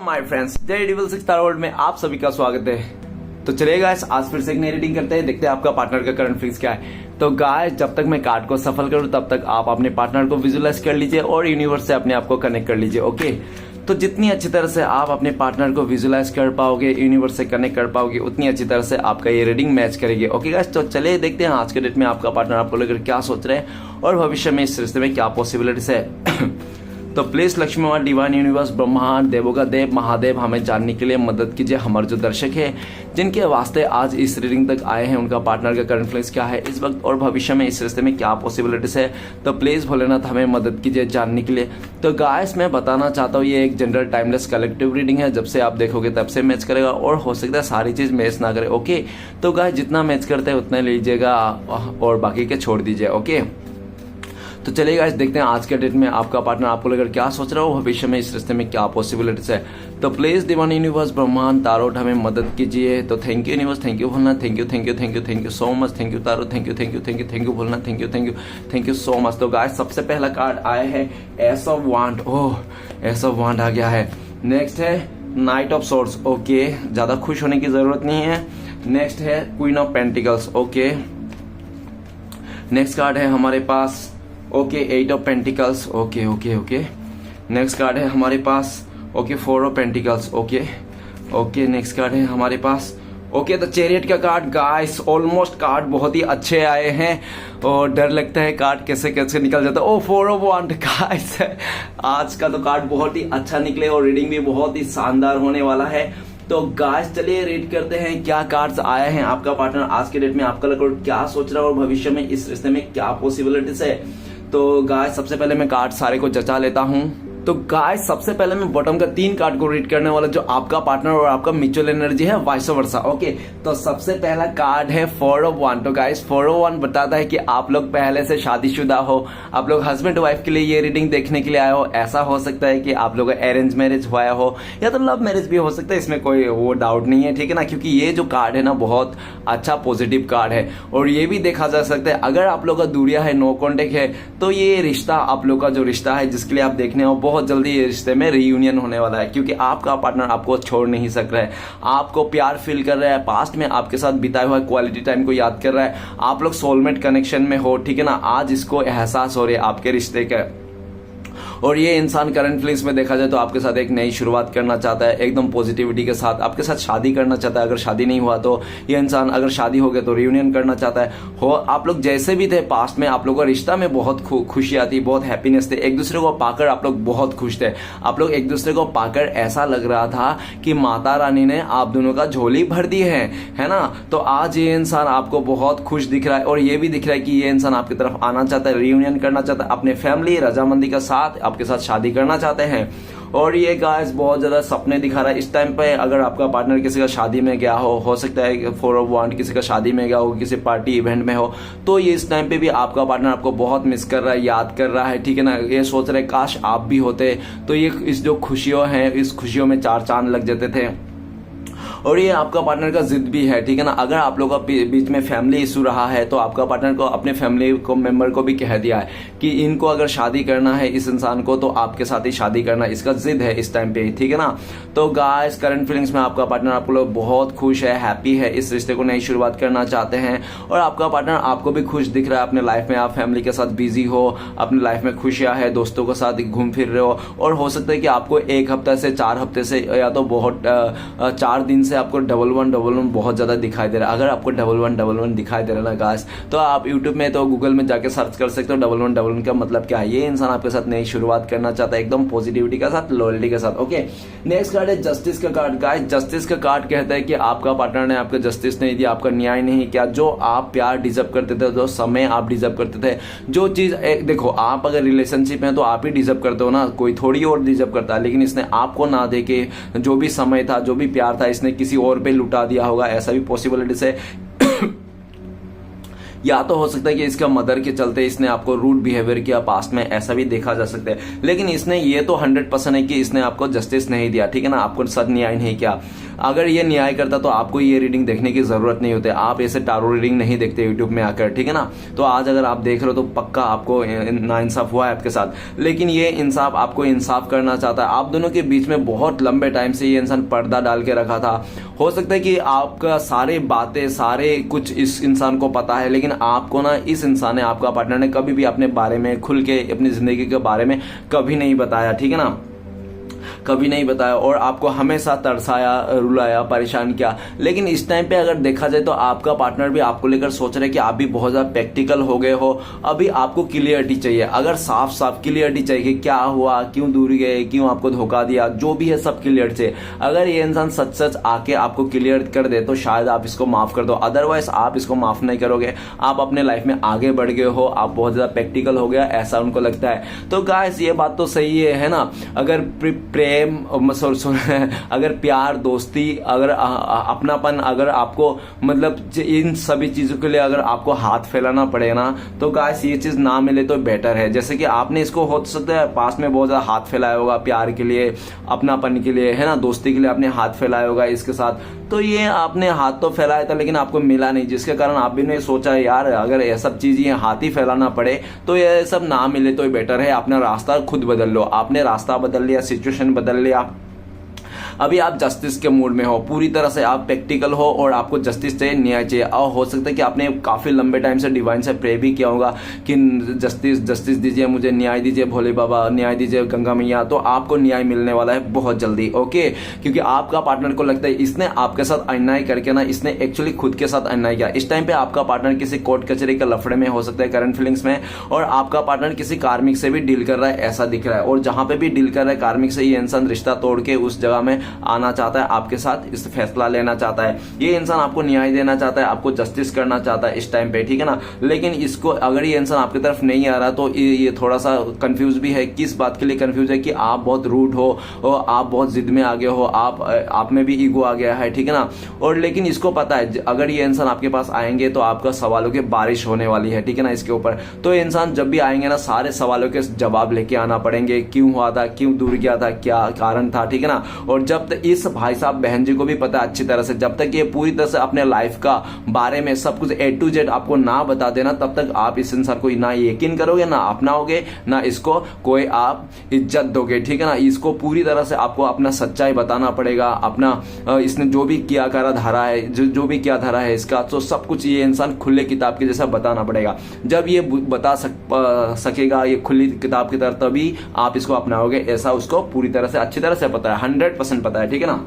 My friends, जय डिविल 6 star world में आप सभी का स्वागत है। तो चलिए गाइस, आज फिर से एक नई रीडिंग करते हैं। देखते हैं आपका पार्टनर का करंट फीलिंग्स क्या है। तो गाइस, जब तक मैं कार्ड को सफल करूं तब तक आप अपने पार्टनर को विजुअलाइज कर लीजिए और यूनिवर्स से अपने आप को कनेक्ट कर लीजिए। ओके, तो जितनी अच्छी तरह से आप अपने पार्टनर को विजुअलाइज कर पाओगे, यूनिवर्स से कनेक्ट कर पाओगे, उतनी अच्छी तरह से आपका ये रीडिंग मैच करेगी। ओके गाइस, तो चलिए देखते हैं आज के डेट में आपका पार्टनर आपको लेकर क्या सोच रहे हैं और भविष्य में इस रिश्ते में क्या पॉसिबिलिटीज है। तो प्लीज लक्ष्मी माँ, डिवाइन यूनिवर्स, ब्रह्मांड, देवों का देव महादेव, हमें जानने के लिए मदद कीजिए। हमारे जो दर्शक है जिनके वास्ते आज इस रीडिंग तक आए हैं, उनका पार्टनर का करंट फीलिंग्स क्या है इस वक्त और भविष्य में इस रिश्ते में क्या पॉसिबिलिटीज है। तो प्लीज भोलेनाथ हमें मदद कीजिए जानने के लिए। तो गाइस, मैं बताना चाहता हूँ ये एक जनरल टाइमलेस कलेक्टिव रीडिंग है। जब से आप देखोगे तब से मैच करेगा और हो सकता है सारी चीज मैच ना करे। ओके, तो गाइस जितना मैच करते हैं उतना लीजिएगा और बाकी के छोड़ दीजिए। ओके, तो चलिए गाइस देखते हैं आज के डेट में आपका पार्टनर आपको लेकर क्या सोच रहा हो, भविष्य में इस रिश्ते में क्या पॉसिबिलिटीज है। तो प्लीज डिवाइन यूनिवर्स, ब्रह्मांड, तारोट हमें मदद कीजिए। तो thank you universe, thank you Bholenath, thank you so much, thank you tarot, thank you Bholenath, thank you so much. तो गाइस सबसे पहला कार्ड आया है ace of wand. Oh, ace of wand आ गया है। नेक्स्ट है नाइट ऑफ सोर्ड्स। ओके, ज्यादा खुश होने की जरूरत नहीं है। नेक्स्ट है queen of pentacles. Okay, next card है हमारे पास okay eight of pentacles. Okay okay okay, next card है हमारे पास okay four of pentacles. Okay okay, next card है हमारे पास ओके द चैरियट का कार्ड। गाइस ऑलमोस्ट कार्ड बहुत ही अच्छे आए हैं और डर लगता है कार्ड कैसे कैसे निकल जाता है। Oh four of wand. Guys आज का तो कार्ड बहुत ही अच्छा निकले और रीडिंग भी बहुत ही शानदार होने वाला है। तो गाइस चलिए रीड करते हैं क्या कार्ड्स आए हैं। आपका पार्टनर आज के डेट में आपका लेकर क्या सोच रहा है और भविष्य में इस रिश्ते में क्या पॉसिबिलिटीज है। तो गाइस सबसे पहले मैं कार्ड सारे को जचा लेता हूं। तो गाइस सबसे पहले मैं बॉटम का 3 कार्ड को रीड करने वाला, जो आपका पार्टनर और आपका म्यूचुअल एनर्जी है, वाइस वर्सा। ओके, तो सबसे पहला कार्ड है 4 ऑफ वांड। तो गाइस 4 ऑफ वांड बताता है कि आप लोग पहले से शादीशुदा हो, आप लोग हस्बैंड वाइफ के लिए ये रीडिंग देखने के लिए आए हो। ऐसा हो सकता है कि आप लोग अरेंज मैरिज हुआ हो या तो लव मैरिज भी हो सकता है, इसमें कोई वो डाउट नहीं है, ठीक है ना। क्योंकि ये जो कार्ड है ना बहुत अच्छा पॉजिटिव कार्ड है और ये भी देखा जा सकता है अगर आप लोग का दूरिया है, नो कॉन्टेक्ट है, तो ये रिश्ता आप लोग का जो रिश्ता है जिसके लिए आप देखने हो, बहुत जल्दी ये रिश्ते में रीयूनियन होने वाला है। क्योंकि आपका पार्टनर आपको छोड़ नहीं सक रहा है, आपको प्यार फील कर रहा है, पास्ट में आपके साथ बिताया हुआ क्वालिटी टाइम को याद कर रहा है, आप लोग सोलमेट कनेक्शन में हो, ठीक है ना। आज इसको एहसास हो रही है आपके रिश्ते का और ये इंसान करंट फीलिंग्स में देखा जाए तो आपके साथ एक नई शुरुआत करना चाहता है, एकदम पॉजिटिविटी के साथ आपके साथ शादी करना चाहता है। अगर शादी नहीं हुआ तो ये इंसान, अगर शादी हो गया तो रियूनियन करना चाहता है। हो आप लोग जैसे भी थे पास्ट में, आप लोगों का रिश्ता में बहुत खुशियां थी, बहुत हैप्पीनेस थे, एक दूसरे को पाकर आप लोग बहुत खुश थे। आप लोग एक दूसरे को पाकर ऐसा लग रहा था कि माता रानी ने आप दोनों का झोली भर दी है ना। तो आज ये इंसान आपको बहुत खुश दिख रहा है और ये भी दिख रहा है कि ये इंसान आपकी तरफ आना चाहता है, रियूनियन करना चाहता है, अपने फैमिली रजामंदी के साथ आपके साथ शादी करना चाहते हैं। और ये गाइस बहुत ज्यादा सपने दिखा रहा है इस टाइम पे। अगर आपका पार्टनर किसी का शादी में गया हो सकता है 4 ऑफ वांड किसी का शादी में गया हो, किसी पार्टी इवेंट में हो, तो ये इस टाइम पे भी आपका पार्टनर आपको बहुत मिस कर रहा है, याद कर रहा है, ठीक है ना। ये सोच रहे काश आप भी होते, तो ये इस जो खुशियों हैं, इस खुशियों में 4 चांद लग जाते थे। और ये आपका पार्टनर का जिद भी है, ठीक है ना। अगर आप लोगों का बीच में फैमिली इशू रहा है तो आपका पार्टनर को अपने फैमिली को मेंबर को भी कह दिया है कि इनको अगर शादी करना है इस इंसान को तो आपके साथ ही शादी करना, इसका जिद है इस टाइम पे, ठीक है ना। तो गाइस करंट फीलिंग्स में आपका पार्टनर आपको लोग बहुत खुश है, हैप्पी है, इस रिश्ते को नई शुरुआत करना चाहते हैं और आपका पार्टनर आपको भी खुश दिख रहा है। अपने लाइफ में आप फैमिली के साथ बिजी हो, अपनी लाइफ में खुशियां है, दोस्तों के साथ घूम फिर रहे हो और हो सकता है कि आपको 1 हफ्ते से 4 हफ्ते से या तो बहुत 4 दिन से आपको डबल वन बहुत ज्यादा दिखाई दे रहा है। अगर आपको डबल वन दिखाई दे रहा है ना गाइस, तो आप यूट्यूब में तो गूगल में जाके सर्च कर सकते हो डबल वन का मतलब क्या है। ये इंसान आपके साथ नई शुरुआत करना चाहता है, एकदम पॉजिटिविटी के साथ, लॉयल्टी के साथ। ओके, नेक्स्ट कार्ड है जस्टिस का कार्ड। गाइस जस्टिस का कार्ड कहता है कि आपका पार्टनर ने आपको जस्टिस नहीं दिया, आपका न्याय नहीं किया। जो आप प्यार डिजर्व करते थे, जो समय आप डिजर्व करते थे, जो चीज देखो आप अगर रिलेशनशिप में तो आप ही डिजर्व करते हो ना, कोई थोड़ी और डिजर्व करता है। लेकिन इसने आपको ना देके जो भी समय था, जो भी प्यार था, इसने किसी और पे लुटा दिया होगा, ऐसा भी पॉसिबिलिटीज है। या तो हो सकता है कि इसका मदर के चलते इसने आपको रूड बिहेवियर किया पास्ट में, ऐसा भी देखा जा सकता है। लेकिन इसने ये तो 100% है कि इसने आपको जस्टिस नहीं दिया, ठीक है ना, आपको सद न्याय नहीं किया। अगर ये न्याय करता तो आपको ये रीडिंग देखने की जरूरत नहीं होती, आप ऐसे टारो रीडिंग नहीं देखते यूट्यूब में आकर, ठीक है ना। तो आज अगर आप देख रहे हो तो पक्का आपको नाइंसाफ हुआ है आपके साथ। लेकिन ये इंसाफ आपको इंसाफ करना चाहता है। आप दोनों के बीच में बहुत लंबे टाइम से ये इंसान पर्दा डाल के रखा था। हो सकता है कि आपका सारे बातें सारे कुछ इस इंसान को पता है, लेकिन आपको ना इस इंसान ने, आपका पार्टनर ने कभी भी अपने बारे में खुल के, अपनी जिंदगी के बारे में कभी नहीं बताया, ठीक है ना, कभी नहीं बताया, और आपको हमेशा तरसाया, रुलाया, परेशान किया। लेकिन इस टाइम पे अगर देखा जाए तो आपका पार्टनर भी आपको लेकर सोच रहे हैं कि आप भी बहुत ज्यादा प्रैक्टिकल हो गए हो, अभी आपको क्लियरिटी चाहिए। अगर साफ साफ क्लियरिटी चाहिए कि क्या हुआ, क्यों दूर गए, क्यों आपको धोखा दिया, जो भी है सब क्लियर चाहिए। अगर ये इंसान सच सच आके आपको क्लियर कर दे तो शायद आप इसको माफ कर दो, अदरवाइज आप इसको माफ नहीं करोगे। आप अपने लाइफ में आगे बढ़ गए हो, आप बहुत ज्यादा प्रैक्टिकल हो गया, ऐसा उनको लगता है। तो गाइस ये बात तो सही है ना। अगर प्रेम, अगर प्यार, दोस्ती, अगर अपनापन, अगर आपको मतलब इन सभी चीजों के लिए अगर आपको हाथ फैलाना पड़े ना, तो गाइस ये चीज ना मिले तो बेटर है। जैसे कि आपने इसको हो सकता है पास में बहुत ज्यादा हाथ फैलाया होगा, प्यार के लिए, अपनापन के लिए, है ना, दोस्ती के लिए आपने हाथ फैलाया होगा इसके साथ, तो ये आपने हाथ तो फैलाया था लेकिन आपको मिला नहीं, जिसके कारण आप भी ने सोचा यार अगर ये सब चीज ये हाथ ही फैलाना पड़े तो ये सब ना मिले तो बेटर है। अपना रास्ता खुद बदल लो। आपने रास्ता बदल लिया, सिचुएशन बदल लिया, अभी आप जस्टिस के मूड में हो, पूरी तरह से आप प्रैक्टिकल हो और आपको जस्टिस चाहिए, न्याय चाहिए। और हो सकता है कि आपने काफी लंबे टाइम से डिवाइन से प्रे भी किया होगा कि जस्टिस जस्टिस दीजिए, मुझे न्याय दीजिए भोले बाबा, न्याय दीजिए गंगा मैया। तो आपको न्याय मिलने वाला है बहुत जल्दी, ओके। क्योंकि आपका पार्टनर को लगता है इसने आपके साथ अन्याय करके ना, इसने एक्चुअली खुद के साथ अन्याय किया। इस टाइम पे आपका पार्टनर किसी कोर्ट कचहरी के लफड़े में हो सकता है, करंट फीलिंग्स में, और आपका पार्टनर किसी कार्मिक से भी डील कर रहा है, ऐसा दिख रहा है। और जहां पे भी डील कर रहा है कार्मिक से, ये इंसान रिश्ता तोड़ के उस जगह में आना चाहता है, आपके साथ इस फैसला लेना चाहता है। ये इंसान आपको न्याय देना चाहता है, आपको जस्टिस करना चाहता है इस टाइम पे, ठीक है ना। लेकिन इसको अगर ये इंसान आपकी तरफ नहीं आ रहा तो ये थोड़ा सा कंफ्यूज भी है। किस बात के लिए कंफ्यूज है कि आप बहुत रूड हो और आप बहुत जिद में आ गए हो, आप में भी ईगो आ गया है, ठीक है ना। और लेकिन इसको पता है अगर ये इंसान आपके पास आएंगे तो आपका सवालों की बारिश होने वाली है, ठीक है ना, इसके ऊपर। तो ये इंसान जब भी आएंगे ना, सारे सवालों के जवाब लेके आना पड़ेंगे। क्यों हुआ था, क्यों दूर गया था, क्या कारण था, ठीक है ना। और जब तक इस भाई साहब बहन जी को भी पता अच्छी तरह से, जब तक ये पूरी तरह से अपने लाइफ का बारे में सब कुछ A to Z आपको ना बता देना, तब तक आप इस इंसान को ना यकीन करोगे, ना अपनाओगे, ना इसको कोई आप इज्जत दोगे, ठीक है ना। इसको पूरी तरह से आपको अपना सच्चाई बताना पड़ेगा, अपना इसने जो भी किया करा धरा है, जो भी किया धरा है इसका, तो सब कुछ ये इंसान खुले किताब के जैसा बताना पड़ेगा। जब ये बता सकेगा ये खुली किताब की तरह, तभी आप इसको अपनाओगे। ऐसा उसको पूरी तरह से अच्छी तरह से पता है, 100% पता है, ठीक है ना।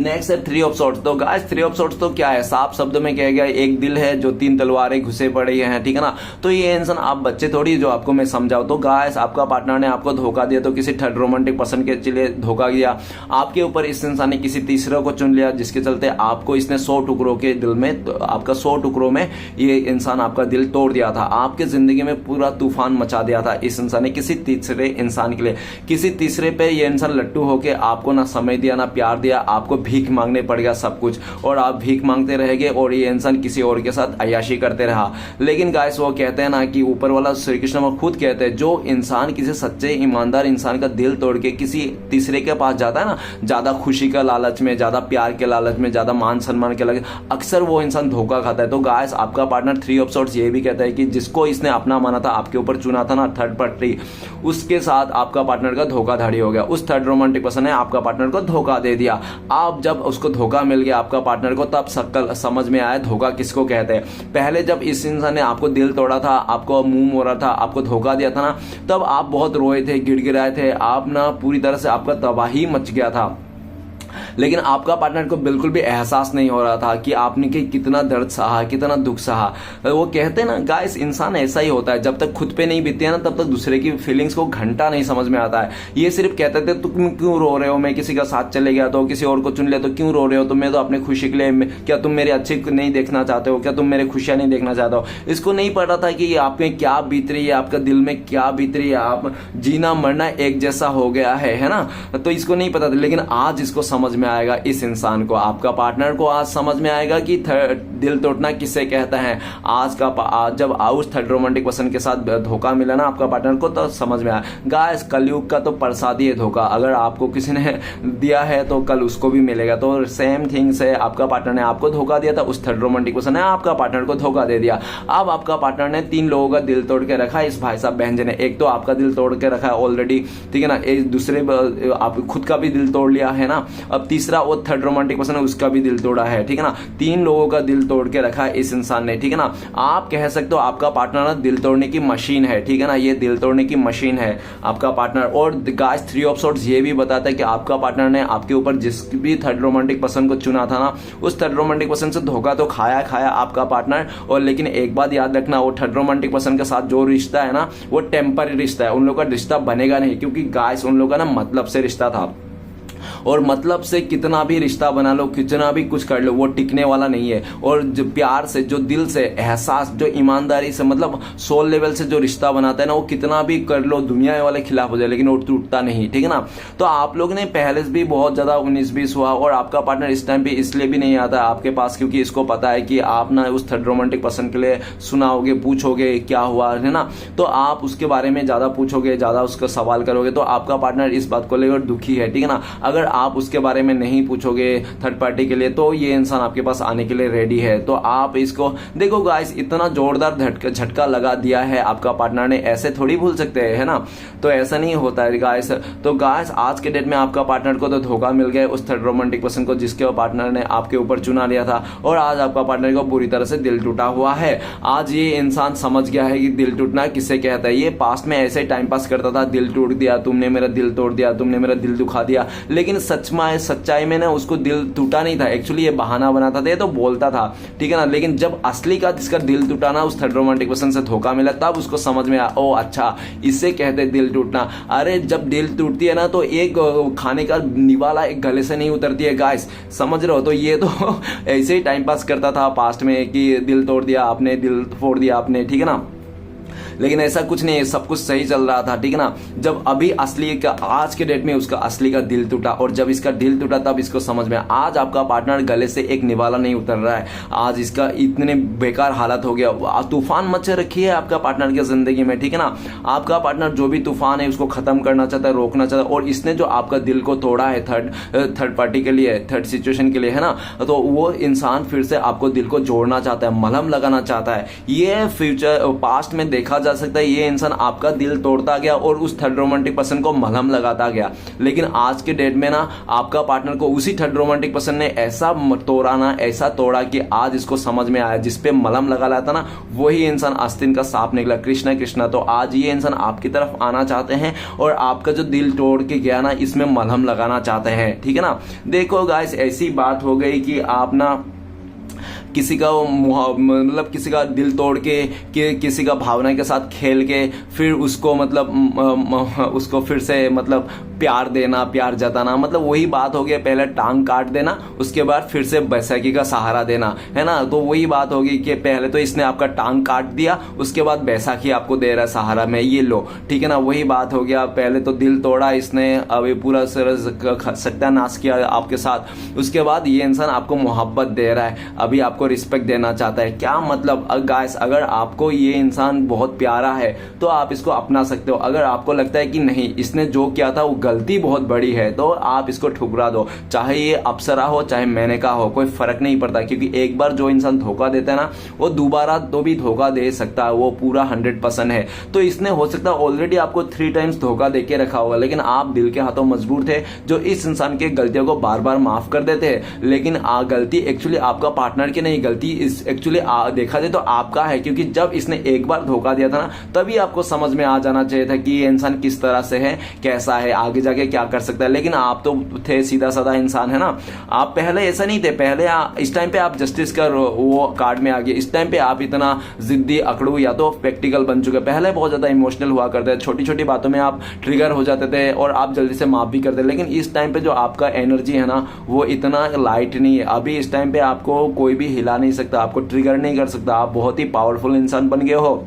नेक्स्ट है 3 ऑफ सॉर्ड्स। तो गाइस 3 ऑफ सॉर्ड्स तो क्या है, साफ शब्दों में कहा गया एक दिल है जो 3 तलवारें घुसे पड़े हैं, ठीक है ना। तो ये इंसान, आप बच्चे थोड़ी जो आपको मैं समझाऊं। तो गाइस आपका पार्टनर ने आपको धोखा दिया, तो किसी थर्ड रोमांटिक पर्सन के लिए धोखा दिया आपके ऊपर, इस इंसान ने किसी तीसरे को चुन लिया, जिसके चलते आपको इसने 100 टुकड़ों के दिल में, तो आपका 100 टुकड़ों में ये इंसान आपका दिल तोड़ दिया था। आपके जिंदगी में पूरा तूफान मचा दिया था इस इंसान ने, किसी तीसरे इंसान के लिए। किसी तीसरे पे ये इंसान लट्टू होके आपको ना समय दिया, ना प्यार दिया, आपको भीख मांगने पड़ गया सब कुछ, और आप भीख मांगते रहेंगे और ये इंसान किसी और के साथ अय्याशी करते रहा। लेकिन गाइस वो कहते हैं ना कि ऊपर वाला श्री कृष्ण खुद कहते हैं, जो इंसान किसी सच्चे ईमानदार इंसान का दिल तोड़ के किसी तीसरे के पास जाता है ना, ज्यादा खुशी का लालच में, ज्यादा प्यार के लालच में, ज्यादा मान सम्मान के लालच, अक्सर वो इंसान धोखा खाता है। तो गाइस आपका पार्टनर 3 ऑफ सॉर्ड्स ये भी कहता है कि जिसको इसने अपना माना था, आपके ऊपर चुना था ना थर्ड पार्टी, उसके साथ आपका पार्टनर का धोखाधड़ी हो गया। उस थर्ड रोमांटिक पर्सन ने आपका पार्टनर को धोखा दे दिया। आप जब उसको धोखा मिल गया आपका पार्टनर को, तब समझ में आया धोखा किसको कहते हैं। पहले जब इस इंसान ने आपको दिल तोड़ा था, आपको मुंह मोड़ा था, आपको धोखा दिया था ना, तब आप बहुत रोए थे, गिड़गिड़ाए थे, आप ना पूरी तरह से आपका तबाही मच गया था। लेकिन आपका पार्टनर को बिल्कुल भी एहसास नहीं हो रहा था कि आपने कितना दर्द सहा, कितना दुख सहा। वो कहते हैं ना गाइस, इंसान ऐसा ही होता है, जब तक खुद पे नहीं बीतती है ना, तब तक दूसरे की फीलिंग्स को घंटा नहीं समझ में आता है। ये सिर्फ कहते थे तुम क्यों रो रहे हो, मैं किसी का साथ चले गया तो, किसी और को चुन लिया तो क्यों रो रहे हो, तो मैं तो अपनी खुशी के लिए, क्या तुम मेरे अच्छे नहीं देखना चाहते हो, क्या तुम मेरे खुशियां नहीं देखना चाहते हो। इसको नहीं पता था कि आपके क्या बीत रही है, आपका दिल में क्या बीत रही है, आप जीना मरना एक जैसा हो गया है ना। तो इसको नहीं पता था, लेकिन आज इसको समझ में में आएगा इस इंसान को, आपका पार्टनर को आज समझ में आएगा कि दिल तोड़ना किसे कहते हैं। आज जब उस थर्ड रोमांटिक पर्सन के साथ धोखा मिला ना आपका पार्टनर को, तो समझ में आया। गाइस, कलयुग का तो प्रसाद ही है धोखा। अगर आपको किसी ने दिया है तो कल उसको भी मिलेगा। तो सेम थिंग्स है, आपका पार्टनर ने आपको धोखा दिया था, उस थर्ड रोमांटिक पर्सन ने आपका पार्टनर को धोखा दे दिया। अब आपका पार्टनर ने 3 लोगों का दिल तोड़ के रखा है इस भाई साहब बहन जी ने। एक तो आपका दिल तोड़ के रखा है ऑलरेडी, ठीक है ना, एक दूसरे आप खुद का भी दिल तोड़ लिया है ना, अब तीसरा वो थर्ड रोमांटिक पर्सन है उसका भी दिल तोड़ा है, ठीक है ना। 3 लोगों का दिल तोड़ के रखा है इस इंसान ने, ठीक है ना। आप कह सकते हो आपका पार्टनर ना दिल तोड़ने की मशीन है, ठीक है ना, ये दिल तोड़ने की मशीन है आपका पार्टनर। और गाइस, 3 ऑफ सॉर्ड्स ये भी बताता है कि आपका पार्टनर ने आपके ऊपर जिस भी थर्ड रोमांटिक पर्सन को चुना था ना, उस थर्ड रोमांटिक पर्सन से धोखा तो खाया आपका पार्टनर। और लेकिन एक बात याद रखना, वो थर्ड रोमांटिक पर्सन के साथ जो रिश्ता है ना, वो टेम्पररी रिश्ता है। उन लोगों का रिश्ता बनेगा नहीं, क्योंकि गाइस उन लोगों का ना मतलब से रिश्ता था। और मतलब से कितना भी रिश्ता बना लो, कितना भी कुछ कर लो, वो टिकने वाला नहीं है। और जो प्यार से, जो दिल से, एहसास, जो ईमानदारी से, मतलब सोल लेवल से जो रिश्ता बनाता है ना, वो कितना भी कर लो, दुनिया वाले खिलाफ हो जाए, लेकिन वो टूटता नहीं, ठीक है ना। तो आप लोग ने पहले से भी बहुत ज्यादा 19-20 हुआ, और आपका पार्टनर इस टाइम पे इसलिए भी नहीं आता आपके पास, क्योंकि इसको पता है कि आप ना उस थर्ड रोमांटिक पर्सन के लिए सुनाओगे, पूछोगे क्या हुआ है ना, तो आप उसके बारे में ज्यादा पूछोगे, ज्यादा उसका सवाल करोगे, तो आपका पार्टनर इस बात को लेकर दुखी है, ठीक है ना। अगर आप उसके बारे में नहीं पूछोगे थर्ड पार्टी के लिए, तो ये इंसान आपके पास आने के लिए रेडी है। तो आप इसको देखो गाइस, इतना जोरदार झटका लगा दिया है आपका पार्टनर ने, ऐसे थोड़ी भूल सकते हैं, है ना। तो ऐसा नहीं होता है गाइस। तो गाइस, आज के डेट में आपका पार्टनर को तो धोखा मिल गया उस थर्ड रोमांटिक पर्सन को, जिसके पार्टनर ने आपके ऊपर चुना लिया था, और आज आपका पार्टनर को बुरी तरह से दिल टूटा हुआ है। आज ये इंसान समझ गया है कि दिल टूटना किसे कहता है। ये पास्ट में ऐसे टाइम पास करता था, दिल टूट दिया, तुमने मेरा दिल तोड़ दिया, तुमने मेरा दिल दुखा दिया, लेकिन सच्चाई में ना उसको दिल टूटा नहीं था। एक्चुअली ये बहाना बनाता था, ये तो बोलता था, ठीक है ना। लेकिन जब असली का जिसका दिल टूटा ना, उस थर्ड रोमांटिक पर्सन से धोखा मिला, तब उसको समझ में आया, ओ अच्छा, इससे कहते दिल टूटना। अरे जब दिल टूटती है ना, तो एक खाने का निवाला एक गले से नहीं उतरती है गाइस, समझ रहे हो। तो ये तो ऐसे ही टाइम पास करता था पास्ट में कि दिल तोड़ दिया आपने, दिल फोड़ दिया आपने, ठीक है ना। लेकिन ऐसा कुछ नहीं है, सब कुछ सही चल रहा था, ठीक है ना। जब अभी असली का, आज के डेट में उसका असली का दिल टूटा, और जब इसका दिल टूटा तब इसको समझ में, आज आपका पार्टनर गले से एक निवाला नहीं उतर रहा है, आज इसका इतने बेकार हालत हो गया। तूफान मचे रखी है आपका पार्टनर की जिंदगी में, ठीक है ना। आपका पार्टनर जो भी तूफान है उसको खत्म करना चाहता है, रोकना चाहता है, और इसने जो आपका दिल को तोड़ा है थर्ड पार्टी के लिए, थर्ड सिचुएशन के लिए, है ना, तो वो इंसान फिर से आपको दिल को जोड़ना चाहता है, मलहम लगाना चाहता है। ये फ्यूचर पास्ट में देखा जा सकता है, ये इंसान आपका दिल तोड़ता गया और उस थर्ड रोमांटिक पर्सन को मलहम लगाता गया। लेकिन आज के डेट में ना, आपका पार्टनर को उसी थर्ड रोमांटिक पर्सन ने ऐसा तोड़ा कि आज इसको समझ में आया, जिसपे मलहम लगा लाता ना, वही इंसान आस्तीन का सांप निकला। कृष्णा कृष्णा। तो आज ये इंसान आपकी तरफ आना चाहते हैं, और आपका जो दिल तोड़ के गया ना, इसमें मलहम लगाना चाहते हैं, ठीक है ना। देखो गाइस, ऐसी बात हो गई कि आप ना किसी का मतलब किसी का दिल तोड़ के, किसी का भावना के साथ खेल के, फिर उसको मतलब उसको फिर से मतलब प्यार देना, प्यार जताना, मतलब वही बात हो गया, पहले टांग काट देना, उसके बाद फिर से बैसाखी का सहारा देना, है ना। तो वही बात होगी कि पहले तो इसने आपका टांग काट दिया, उसके बाद बैसाखी आपको दे रहा है सहारा में, ये लो, ठीक है ना। वही बात हो गया, पहले तो दिल तोड़ा इसने, अभी पूरा सत्यानाश किया आपके साथ, उसके बाद ये इंसान आपको मोहब्बत दे रहा है, अभी आपको रिस्पेक्ट देना चाहता है। क्या मतलब गाइस, अगर आपको ये इंसान बहुत प्यारा है तो आप इसको अपना सकते हो। अगर आपको लगता है कि नहीं, इसने जो किया था वो गलती बहुत बड़ी है, तो आप इसको ठुकरा दो। चाहे ये अप्सरा हो, चाहे मैंने का हो, कोई फर्क नहीं पड़ता, क्योंकि एक बार जो इंसान धोखा देता है ना, वो दोबारा तो भी धोखा दे सकता है, वो पूरा 100% है। तो इसने हो सकता है ऑलरेडी आपको 3 टाइम्स धोखा देके रखा होगा, लेकिन आप दिल के हाथों मजबूर थे, जो इस इंसान के गलतियों को बार बार माफ कर देते हैं। लेकिन गलती एक्चुअली आपका पार्टनर की नहीं, गलती इस एक्चुअली देखा जाए तो आपका है, क्योंकि जब इसने एक बार धोखा दिया था ना, तभी आपको समझ में आ जाना चाहिए था कि ये इंसान किस तरह से है, कैसा है, आगे जाके क्या कर सकता है। लेकिन आप तो थे सीधा साधा इंसान, है ना। आप पहले ऐसा नहीं थे, पहले इस टाइम पे आप जस्टिस का वो कार्ड में आ गए, इस टाइम पे आप इतना जिद्दी, अकड़ू या तो प्रैक्टिकल बन चुके। पहले बहुत ज्यादा इमोशनल हुआ करते थे, छोटी छोटी बातों में आप ट्रिगर हो जाते थे और आप जल्दी से माफ भी करते। लेकिन इस टाइम पे जो आपका एनर्जी है ना, वो इतना लाइट नहीं है। अभी इस टाइम पे आपको कोई भी हिला नहीं सकता, आपको ट्रिगर नहीं कर सकता, आप बहुत ही पावरफुल इंसान बन गए हो।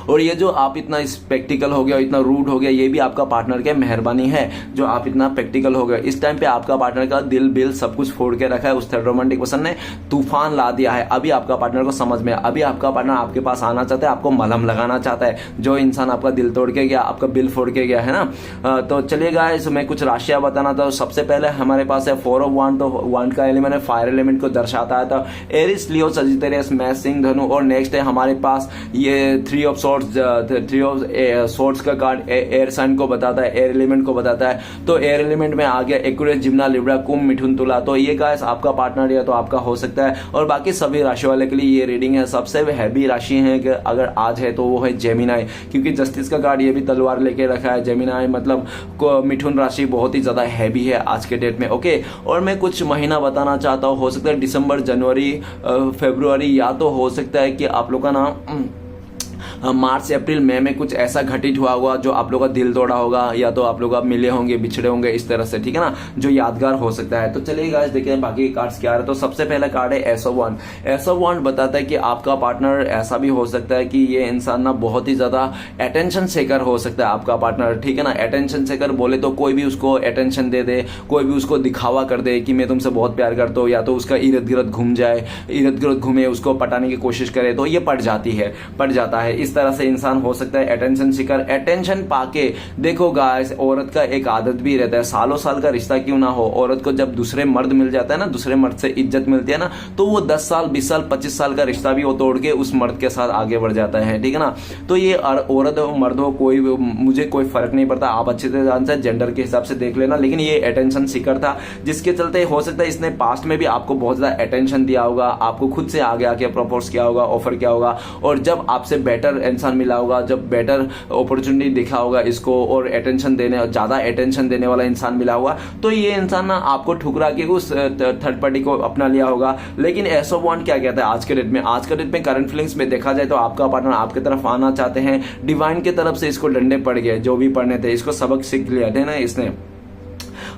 और ये जो आप इतना स्पेक्टिकल हो गया, इतना रूड हो गया, ये भी आपका पार्टनर के मेहरबानी है जो आप इतना प्रैक्टिकल हो गए। इस टाइम पे आपका पार्टनर का दिल बिल सब कुछ फोड़ के रखा है, उस थर्ड रोमांटिक पर्सन ने तूफान ला दिया है। अभी आपका पार्टनर को समझ में, अभी आपका पार्टनर आपके पास आना चाहता है, आपको मलहम लगाना चाहता है। जो इंसान आपका दिल तोड़ के गया, आपका बिल फोड़ के गया है ना। तो चलिए गाइस, मैं कुछ राशियां बताना था। सबसे पहले हमारे पास है 4 ऑफ वांड। तो वांड का एलिमेंट है फायर एलिमेंट को दर्शाता है। तो एरिस, लियो, सजिटेरियस, मेष, सिंह, धनु। और नेक्स्ट है हमारे पास ये 3 ऑफ सोर्ड्स का कार्ड एयर साइन को बताता है, एयर एलिमेंट को बताता है। तो एयर एलिमेंट में आ गया एक्वेरियस, जिम्ना, लिब्रा, कुंभ, मिथुन, तुला। तो ये गाइस आपका पार्टनर या तो आपका हो सकता है। और बाकी सभी राशि वाले के लिए ये रीडिंग है। सबसे हैवी राशि है कि अगर आज है तो वो है जेमिनाई, क्योंकि जस्टिस का कार्ड ये भी तलवार लेके रखा है। जेमिनाई मतलब मिथुन राशि बहुत ही ज्यादा हैवी है आज के डेट में। ओके, और मैं कुछ महीना बताना चाहता हूँ। हो सकता है दिसंबर, जनवरी, फरवरी, या तो हो सकता है कि आप लोग का ना मार्च, अप्रैल, मई में कुछ ऐसा घटित हुआ होगा जो आप लोग का दिल तोड़ा होगा, या तो आप लोग मिले होंगे, बिछड़े होंगे, इस तरह से, ठीक है ना, जो यादगार हो सकता है। तो चलिए गाइस देखिए बाकी कार्ड्स क्या है। तो सबसे पहला कार्ड है एस ऑफ वांड। एस ऑफ वांड बताता है कि आपका पार्टनर ऐसा भी हो सकता है कि ये इंसान ना बहुत ही ज्यादा अटेंशन सेकर हो सकता है आपका पार्टनर, ठीक है ना। अटेंशन सेकर बोले तो कोई भी उसको अटेंशन दे दे, कोई भी उसको दिखावा कर दे कि मैं तुमसे बहुत प्यार करता हूँ, या तो उसका इर्द गिर्द घूम जाए, इर्द गिर्द घूमे, उसको पटाने की कोशिश करे, तो ये पट जाता है। इस तरह से इंसान हो सकता है अटेंशन सीकर। अटेंशन पाके देखो गाइस, औरत का एक आदत भी रहता है, सालों साल का रिश्ता क्यों ना हो, औरत को जब दूसरे मर्द मिल जाता है ना, दूसरे मर्द से इज्जत मिलती है ना, तो वो 10 साल, 20 साल, 25 साल का रिश्ता भी वो तोड़ के उस मर्द के साथ आगे बढ़ जाता है, ठीक है ना। तो ये औरत हो मर्द हो, मुझे कोई फर्क नहीं पड़ता, आप अच्छे से जान से जेंडर के हिसाब से देख लेना, लेकिन ये अटेंशन सीकर था, जिसके चलते हो सकता है इसने पास्ट में भी आपको बहुत ज्यादा अटेंशन दिया होगा, आपको खुद से आगे आके प्रपोज किया होगा, ऑफर किया होगा, और जब आपसे बेटर इंसान मिला होगा, जब बेटर अपॉर्चुनिटी दिखा होगा इसको, और अटेंशन देने, ज्यादा अटेंशन देने वाला इंसान मिला होगा, तो ये इंसान ना आपको ठुकरा के उस थर्ड पार्टी को अपना लिया होगा। लेकिन एस ऑफ वांड क्या कहता है आज के डेट में करंट फीलिंग्स में देखा जाए तो आपका पार्टनर आपकी तरफ आना चाहते हैं। डिवाइन की तरफ से इसको डंडे पड़ गए, जो भी पढ़ने थे, इसको सबक सीख लिया थे ना इसने।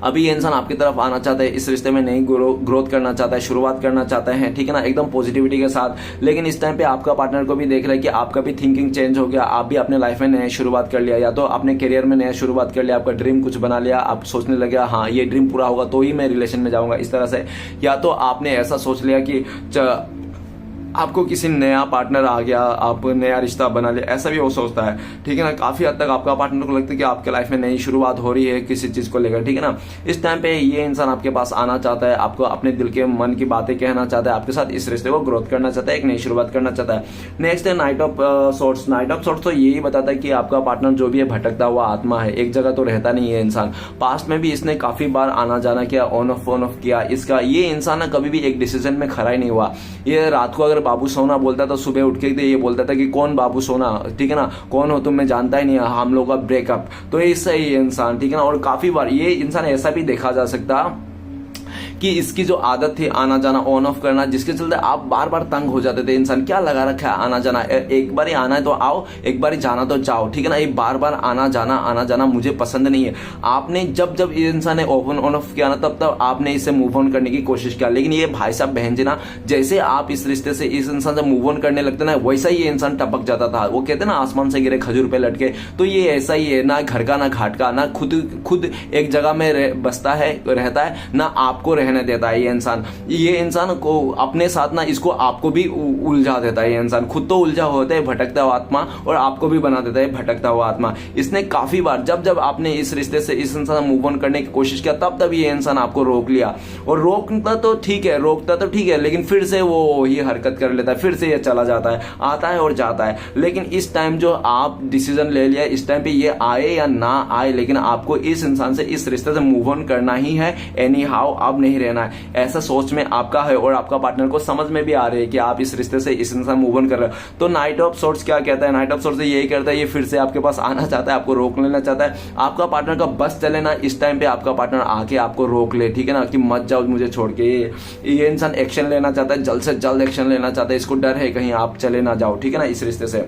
अभी ये इंसान आपकी तरफ आना चाहता है, इस रिश्ते में नई ग्रोथ करना चाहता है, शुरुआत करना चाहता है, ठीक है ना, एकदम पॉजिटिविटी के साथ। लेकिन इस टाइम पे आपका पार्टनर को भी देख रहा है कि आपका भी थिंकिंग चेंज हो गया, आप भी अपने लाइफ में नया शुरुआत कर लिया, या तो अपने करियर में नया शुरुआत कर लिया, आपका ड्रीम कुछ बना लिया, आप सोचने लगे हाँ ये ड्रीम पूरा होगा तो ही मैं रिलेशन में जाऊंगा, इस तरह से। या तो आपने ऐसा सोच लिया कि आपको किसी नया पार्टनर आ गया, आप नया रिश्ता बना लिया, ऐसा भी वो सोचता है, ठीक है ना। काफी हद तक आपका पार्टनर को लगता है कि आपके लाइफ में नई शुरुआत हो रही है किसी चीज को लेकर, ठीक है ना। इस टाइम पे ये इंसान आपके पास आना चाहता है, आपको अपने दिल के मन की बातें कहना चाहता है, आपके साथ इस रिश्ते को ग्रोथ करना चाहता है, एक नई शुरुआत करना चाहता है। नेक्स्ट है night of sorts. Night of sorts तो यही बताता है कि आपका पार्टनर जो भी है भटकता हुआ आत्मा है, एक जगह तो रहता नहीं है इंसान। पास्ट में भी इसने काफी बार आना जाना किया, ऑन ऑफ किया इसका। ये इंसान ना कभी भी एक डिसीजन में खड़ा ही नहीं हुआ। ये रात को अगर बाबू सोना बोलता तो सुबह उठ के ये बोलता था कि कौन बाबू सोना, ठीक है ना, कौन हो तुम, मैं जानता ही नहीं, हम लोग का ब्रेकअप। तो इससे ये इंसान, ठीक है ना। और काफी बार ये इंसान ऐसा भी देखा जा सकता कि इसकी जो आदत थी आना जाना, ऑन ऑफ करना, जिसके चलते आप बार बार तंग हो जाते थे। इंसान क्या लगा रखा है आना जाना, एक बार ही आना है तो आओ, एक बार ही जाना तो जाओ, ठीक है ना। ये बार बार आना जाना मुझे पसंद नहीं है। आपने जब ये इंसान ने ओपन ऑन ऑफ किया ना, तब आपने इससे मूव ऑन करने की कोशिश किया। लेकिन ये भाई साहब बहन जी ना, जैसे आप इस रिश्ते से, इस इंसान से मूव ऑन करने लगते ना, वैसा ही ये इंसान टपक जाता था। वो कहते ना आसमान से गिरे खजूर पे लटके, तो ये ऐसा ही है, ना घर का ना घाट का, ना खुद एक जगह में बसता है, रहता है, ना आपको रहने देता है। ये इंसान को अपने साथ ना, इसको आपको भी उलझा देता है। ये इंसान खुद तो उलझा होता है भटकता हुआ आत्मा, और आपको भी बना देता है भटकता हुआ आत्मा। इसने काफी बार जब आपने इस रिश्ते से इस इंसान मूव ऑन करने की कोशिश किया, तब ये इंसान आपको रोक लिया। और रोकता तो ठीक है, लेकिन फिर से वो ये हरकत कर लेता है, फिर से ये चला जाता है, आता है और जाता है। लेकिन इस टाइम जो आप डिसीजन ले लिया, इस टाइम पे ये आए या ना आए, लेकिन आपको इस इंसान से, इस रिश्ते से मूव ऑन करना ही है, एनी हाउ, अब नहीं रहना है। ऐसा सोच में आपका है, और आपका पार्टनर को समझ में भी आ रही है कि आप इस रिश्ते से, इस इंसान मूव ऑन कर रहे हो। तो नाइट ऑफ सोर्ट्स क्या कहता है? नाइट ऑफ सोर्ट्स यही कहता है, ये फिर से आपके पास आना चाहता है, आपको रोक लेना चाहता है। आपका पार्टनर का बस चले ना, इस टाइम पे आपका पार्टनर आके आपको रोक ले, ठीक है ना, कि मत जाओ मुझे छोड़ के। ये इंसान एक्शन लेना चाहता है, जल्द से जल्द एक्शन लेना चाहता है, इसको डर है कहीं आप चले ना जाओ, ठीक है ना, इस रिश्ते से।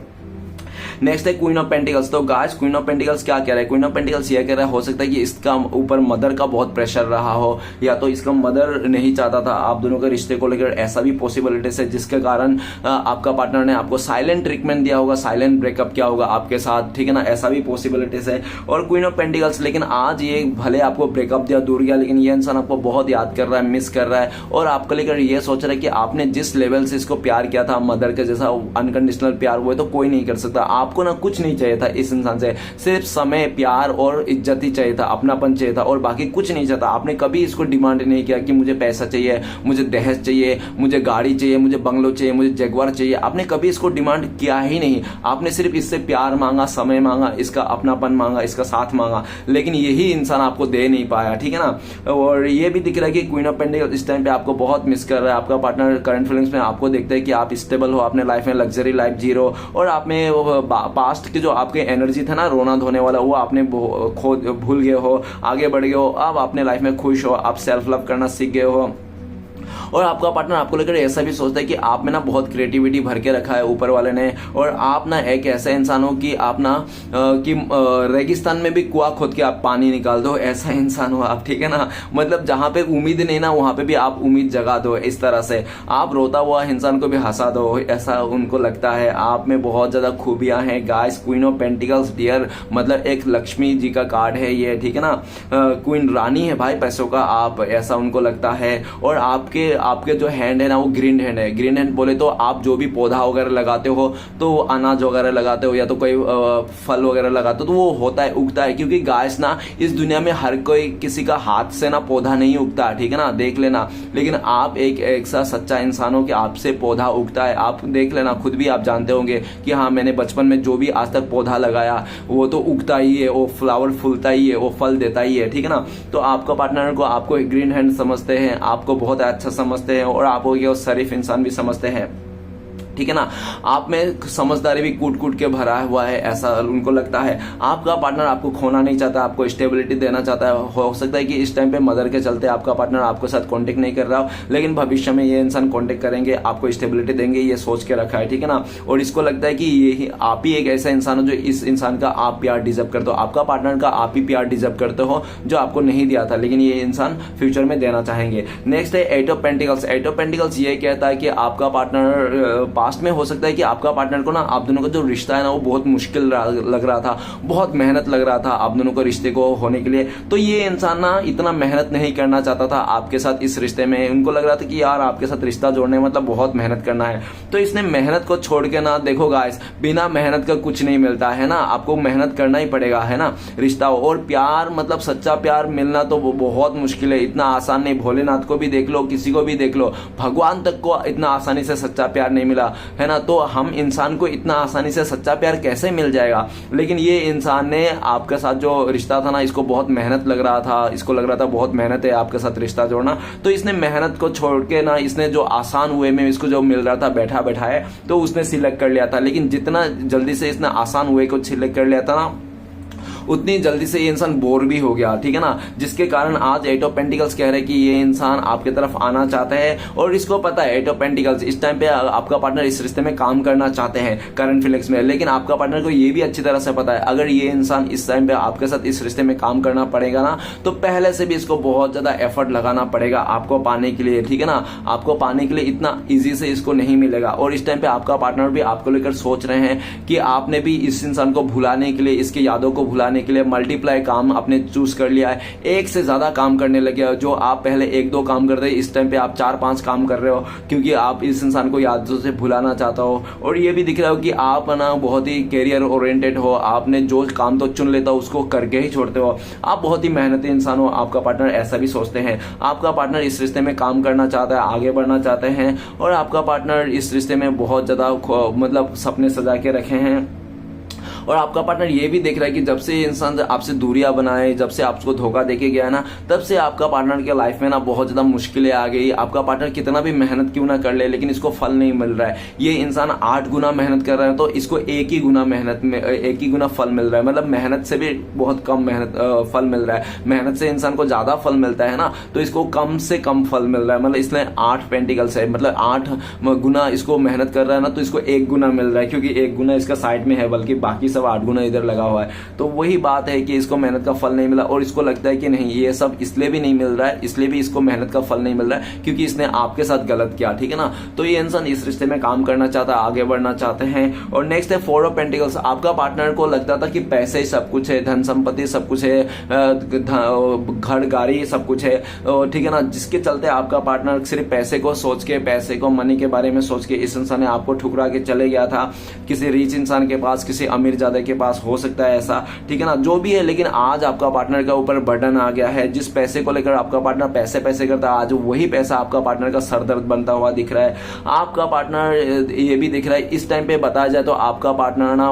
नेक्स्ट है क्वीन ऑफ पेंटिकल्स। तो गाइस क्वीन ऑफ पेंटिकल्स क्या कह रहा है? क्वीन ऑफ पेंटिकल्स ये कह रहा है हो सकता है कि इसका ऊपर मदर का बहुत प्रेशर रहा हो, या तो इसका मदर नहीं चाहता था आप दोनों के रिश्ते को लेकर, ऐसा भी पॉसिबिलिटीज है, जिसके कारण आपका पार्टनर ने आपको साइलेंट ट्रीटमेंट दिया होगा, साइलेंट ब्रेकअप किया होगा आपके साथ, ठीक है ना, ऐसा भी पॉसिबिलिटीज है। और क्वीन ऑफ पेंटिकल्स, लेकिन आज ये भले आपको ब्रेकअप दिया, दूर गया, लेकिन ये इंसान आपको बहुत याद कर रहा है, मिस कर रहा है, और आपको लेकर ये सोच रहा है कि आपने जिस लेवल से इसको प्यार किया था, मदर के जैसा अनकंडीशनल प्यार, वो तो कोई नहीं कर सकता। आपको ना कुछ नहीं चाहिए था इस इंसान से, सिर्फ समय, प्यार और इज्जत ही चाहिए था, अपनापन चाहिए था, और बाकी कुछ नहीं चाहता। आपने कभी इसको डिमांड नहीं किया कि मुझे पैसा चाहिए, मुझे दहेज चाहिए, मुझे गाड़ी चाहिए, मुझे बंगलो चाहिए, मुझे जगुआर चाहिए। आपने कभी इसको डिमांड किया ही नहीं। आपने सिर्फ इससे प्यार मांगा, समय मांगा, इसका अपनापन मांगा, इसका साथ मांगा, लेकिन यही इंसान आपको दे नहीं पाया, ठीक है ना। और ये भी दिख रहा है कि क्वीन ऑफ पेंटिकल्स इस टाइम पे आपको बहुत मिस कर रहा है। आपका पार्टनर करंट फीलिंग्स में आपको देखते हैं कि आप स्टेबल हो, अपने लाइफ में लग्जरी लाइफ जी रहे हो, और आप में पास्ट की जो आपके एनर्जी था ना रोना धोने वाला, वो आपने भूल गए हो, आगे बढ़ गए हो। अब अपने लाइफ में खुश हो, आप सेल्फ लव करना सीख गए हो। और आपका पार्टनर आपको लेकर ऐसा भी सोचता है कि आप में ना बहुत क्रिएटिविटी भर के रखा है ऊपर वाले ने, और आप ना एक ऐसा इंसान हो कि आप ना रेगिस्तान में भी कुआं खोद के आप पानी निकाल दो, ऐसा इंसान हो आप, ठीक है ना। मतलब जहां पे उम्मीद नहीं ना, वहां पे भी आप उम्मीद जगा दो। इस तरह से आप रोता हुआ इंसान को भी हंसा दो, ऐसा उनको लगता है। आप में बहुत ज्यादा खूबियां हैं guys. Queen of pentacles dear, मतलब एक लक्ष्मी जी का कार्ड है ये, ठीक है ना। क्वीन रानी है भाई पैसों का आप, ऐसा उनको लगता है। और आपके जो हैंड है ना, वो ग्रीन हैंड है। ग्रीन हैंड बोले तो आप जो भी पौधा वगैरह लगाते हो, तो अनाज वगैरह लगाते हो, या तो कोई फल वगैरह लगाते हो, तो वो होता है, उगता है। क्योंकि गाइस ना इस दुनिया में हर कोई किसी का हाथ से ना पौधा नहीं उगता, ठीक है ना, देख लेना। लेकिन आप एक ऐसा सच्चा इंसान हो कि आपसे पौधा उगता है। आप देख लेना, खुद भी आप जानते होंगे कि हाँ, मैंने बचपन में जो भी आज तक पौधा लगाया वो तो उगता ही है, वो फ्लावर फूलता ही है, वो फल देता ही है, ठीक है ना। तो आपका पार्टनर को आपको ग्रीन हैंड समझते हैं, आपको बहुत अच्छा समझते हैं, और आप हो गए शरीफ इंसान भी समझते हैं, ठीक है ना। आप में समझदारी भी कूट कूट के भरा हुआ है, ऐसा उनको लगता है। आपका पार्टनर आपको खोना नहीं चाहता, आपको स्टेबिलिटी देना चाहता है। हो सकता है कि इस टाइम पे मदर के चलते आपका पार्टनर आपके साथ कांटेक्ट नहीं कर रहा हो, लेकिन भविष्य में ये इंसान कांटेक्ट करेंगे, आपको स्टेबिलिटी देंगे, ये सोच के रखा है, ठीक है ना। और इसको लगता है कि ये आप ही एक ऐसा इंसान हो जो इस इंसान का आप प्यार डिजर्व करते हो, आपका पार्टनर का आप ही प्यार डिजर्व करते हो, जो आपको नहीं दिया था, लेकिन ये इंसान फ्यूचर में देना चाहेंगे। नेक्स्ट है eight of pentacles. Eight of pentacles ये कहता है कि आपका पार्टनर पास्ट में हो सकता है कि आपका पार्टनर को ना आप दोनों का जो रिश्ता है ना, वो बहुत मुश्किल लग रहा था, बहुत मेहनत लग रहा था आप दोनों को रिश्ते को होने के लिए। तो ये इंसान ना इतना मेहनत नहीं करना चाहता था आपके साथ इस रिश्ते में। उनको लग रहा था कि यार आपके साथ रिश्ता जोड़ने मतलब बहुत मेहनत करना है। तो इसने मेहनत को छोड़ के ना, देखो गाइस, बिना मेहनत का कुछ नहीं मिलता है ना, आपको मेहनत करना ही पड़ेगा, है ना। रिश्ता और प्यार, मतलब सच्चा प्यार मिलना तो वो बहुत मुश्किल है, इतना आसान नहीं। भोलेनाथ को भी देख लो, किसी को भी देख लो, भगवान तक को इतना आसानी से सच्चा प्यार नहीं मिला, है ना। तो हम इंसान को इतना आसानी से सच्चा प्यार कैसे मिल जाएगा? लेकिन ये इंसान ने आपके साथ जो रिश्ता था ना, इसको बहुत मेहनत लग रहा था, इसको लग रहा था बहुत मेहनत है आपके साथ रिश्ता जोड़ना। तो इसने मेहनत को छोड़ के ना, इसने जो आसान वे में इसको जो मिल रहा था बैठा बैठाए, तो उसने सिलेक्ट कर लिया था। लेकिन जितना जल्दी से इसने आसान वे को सिलेक्ट कर लिया था ना, उतनी जल्दी से ये इंसान बोर भी हो गया, ठीक है ना। जिसके कारण आज एट ऑफ पेंटिकल्स कह रहे हैं कि ये इंसान आपके तरफ आना चाहते हैं, और इसको पता है एट ऑफ पेंटिकल्स इस टाइम पे आपका पार्टनर इस रिश्ते में काम करना चाहते हैं करंट फीलिंग्स में। लेकिन आपका पार्टनर को ये भी अच्छी तरह से पता है, अगर ये इंसान इस टाइम पे आपके साथ इस रिश्ते में काम करना पड़ेगा ना, तो पहले से भी इसको बहुत ज्यादा एफर्ट लगाना पड़ेगा आपको पाने के लिए, ठीक है ना। आपको पाने के लिए इतना ईजी से इसको नहीं मिलेगा। और इस टाइम पे आपका पार्टनर भी आपको लेकर सोच रहे हैं कि आपने भी इस इंसान को भुलाने के लिए, इसकी यादों को भुलाने के लिए मल्टीप्लाई काम आपने चूज कर लिया है। एक से ज्यादा काम करने लगे हो। जो आप पहले 1-2 काम करते, इस टाइम पे आप 4-5 काम कर रहे हो, क्योंकि आप इस इंसान को यादों से भुलाना चाहता हो। और ये भी दिख रहा हो कि आप ना बहुत ही कैरियर ओरिएंटेड हो, आपने जो काम तो चुन लेता हो उसको करके ही छोड़ते हो। आप बहुत ही मेहनती इंसान हो, आपका पार्टनर ऐसा भी सोचते हैं। आपका पार्टनर इस रिश्ते में काम करना चाहता है, आगे बढ़ना चाहते हैं, और आपका पार्टनर इस रिश्ते में बहुत ज्यादा मतलब सपने सजा के रखे हैं। और आपका पार्टनर ये भी देख रहा है कि जब से इंसान आपसे दूरियां बनाए, जब से आपको धोखा देके गया ना, तब से आपका पार्टनर के लाइफ में ना बहुत ज्यादा मुश्किलें आ गई। आपका पार्टनर कितना भी मेहनत क्यों ना कर ले, लेकिन इसको फल नहीं मिल रहा है। ये इंसान 8 गुना मेहनत कर रहा है तो इसको एक ही गुना फल मिल रहा है। मतलब मेहनत से भी बहुत कम फल मिल रहा है। मेहनत से इंसान को ज्यादा फल मिलता है ना, तो इसको कम से कम फल मिल रहा है। मतलब इसलिए 8 पेंटिकल्स है, मतलब 8 गुना इसको मेहनत कर रहा है ना, तो इसको 1 गुना मिल रहा है, क्योंकि 1 गुना इसका साइड में है, बल्कि बाकी सब 8 गुना इधर लगा हुआ है। तो वही बात है कि इसको मेहनत का फल नहीं मिला, और इसको लगता है कि नहीं, ये सब इसलिए भी नहीं मिल रहा है, इसलिए भी इसको मेहनत का फल नहीं मिल रहा है क्योंकि इसने आपके साथ गलत किया, ठीक है ना। तो ये इंसान इस रिश्ते में काम करना चाहता है, आगे बढ़ना चाहते हैं। और नेक्स्ट है 4 ऑफ पेंटिकल्स। आपका पार्टनर को लगता था कि पैसे ही सब कुछ है, धन संपत्ति सब कुछ है, घर गाड़ी सब कुछ है, ठीक है ना, जिसके चलते आपका पार्टनर सिर्फ पैसे को सोच के, पैसे को, मनी के बारे में सोच के इस इंसान ने आपको ठुकरा के चले गया था किसी रीच इंसान के पास, किसी अमीर ज्यादा के पास, हो सकता है ऐसा, ठीक है ना, जो भी है। लेकिन आज आपका पार्टनर के ऊपर बर्डन आ गया है। जिस पैसे को लेकर आपका पार्टनर पैसे करता है, आज वही पैसा आपका पार्टनर का सरदर्द बनता हुआ दिख रहा है। आपका पार्टनर ये भी दिख रहा है, इस टाइम पे बताया जाए तो आपका पार्टनर ना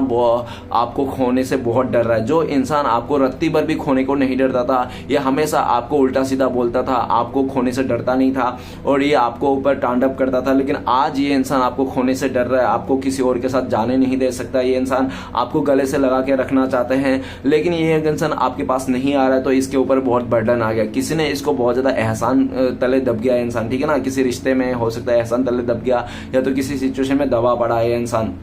आपको खोने से बहुत डर रहा है। जो इंसान आपको रत्ती भर भी खोने को नहीं डरता था, ये हमेशा आपको उल्टा सीधा बोलता था, आपको खोने से डरता नहीं था, और ये आपको ऊपर तांडव करता था। लेकिन आज ये इंसान आपको खोने से डर रहा है, आपको किसी और के साथ जाने नहीं दे सकता। ये इंसान आपको गले से लगा के रखना चाहते हैं, लेकिन ये इंसान आपके पास नहीं आ रहा है, तो इसके ऊपर बहुत बर्डन आ गया। किसी ने इसको बहुत ज्यादा एहसान तले दब गया इंसान, ठीक है ना, किसी रिश्ते में हो सकता है एहसान तले दब गया, या तो किसी सिचुएशन में दबा पड़ा है इंसान।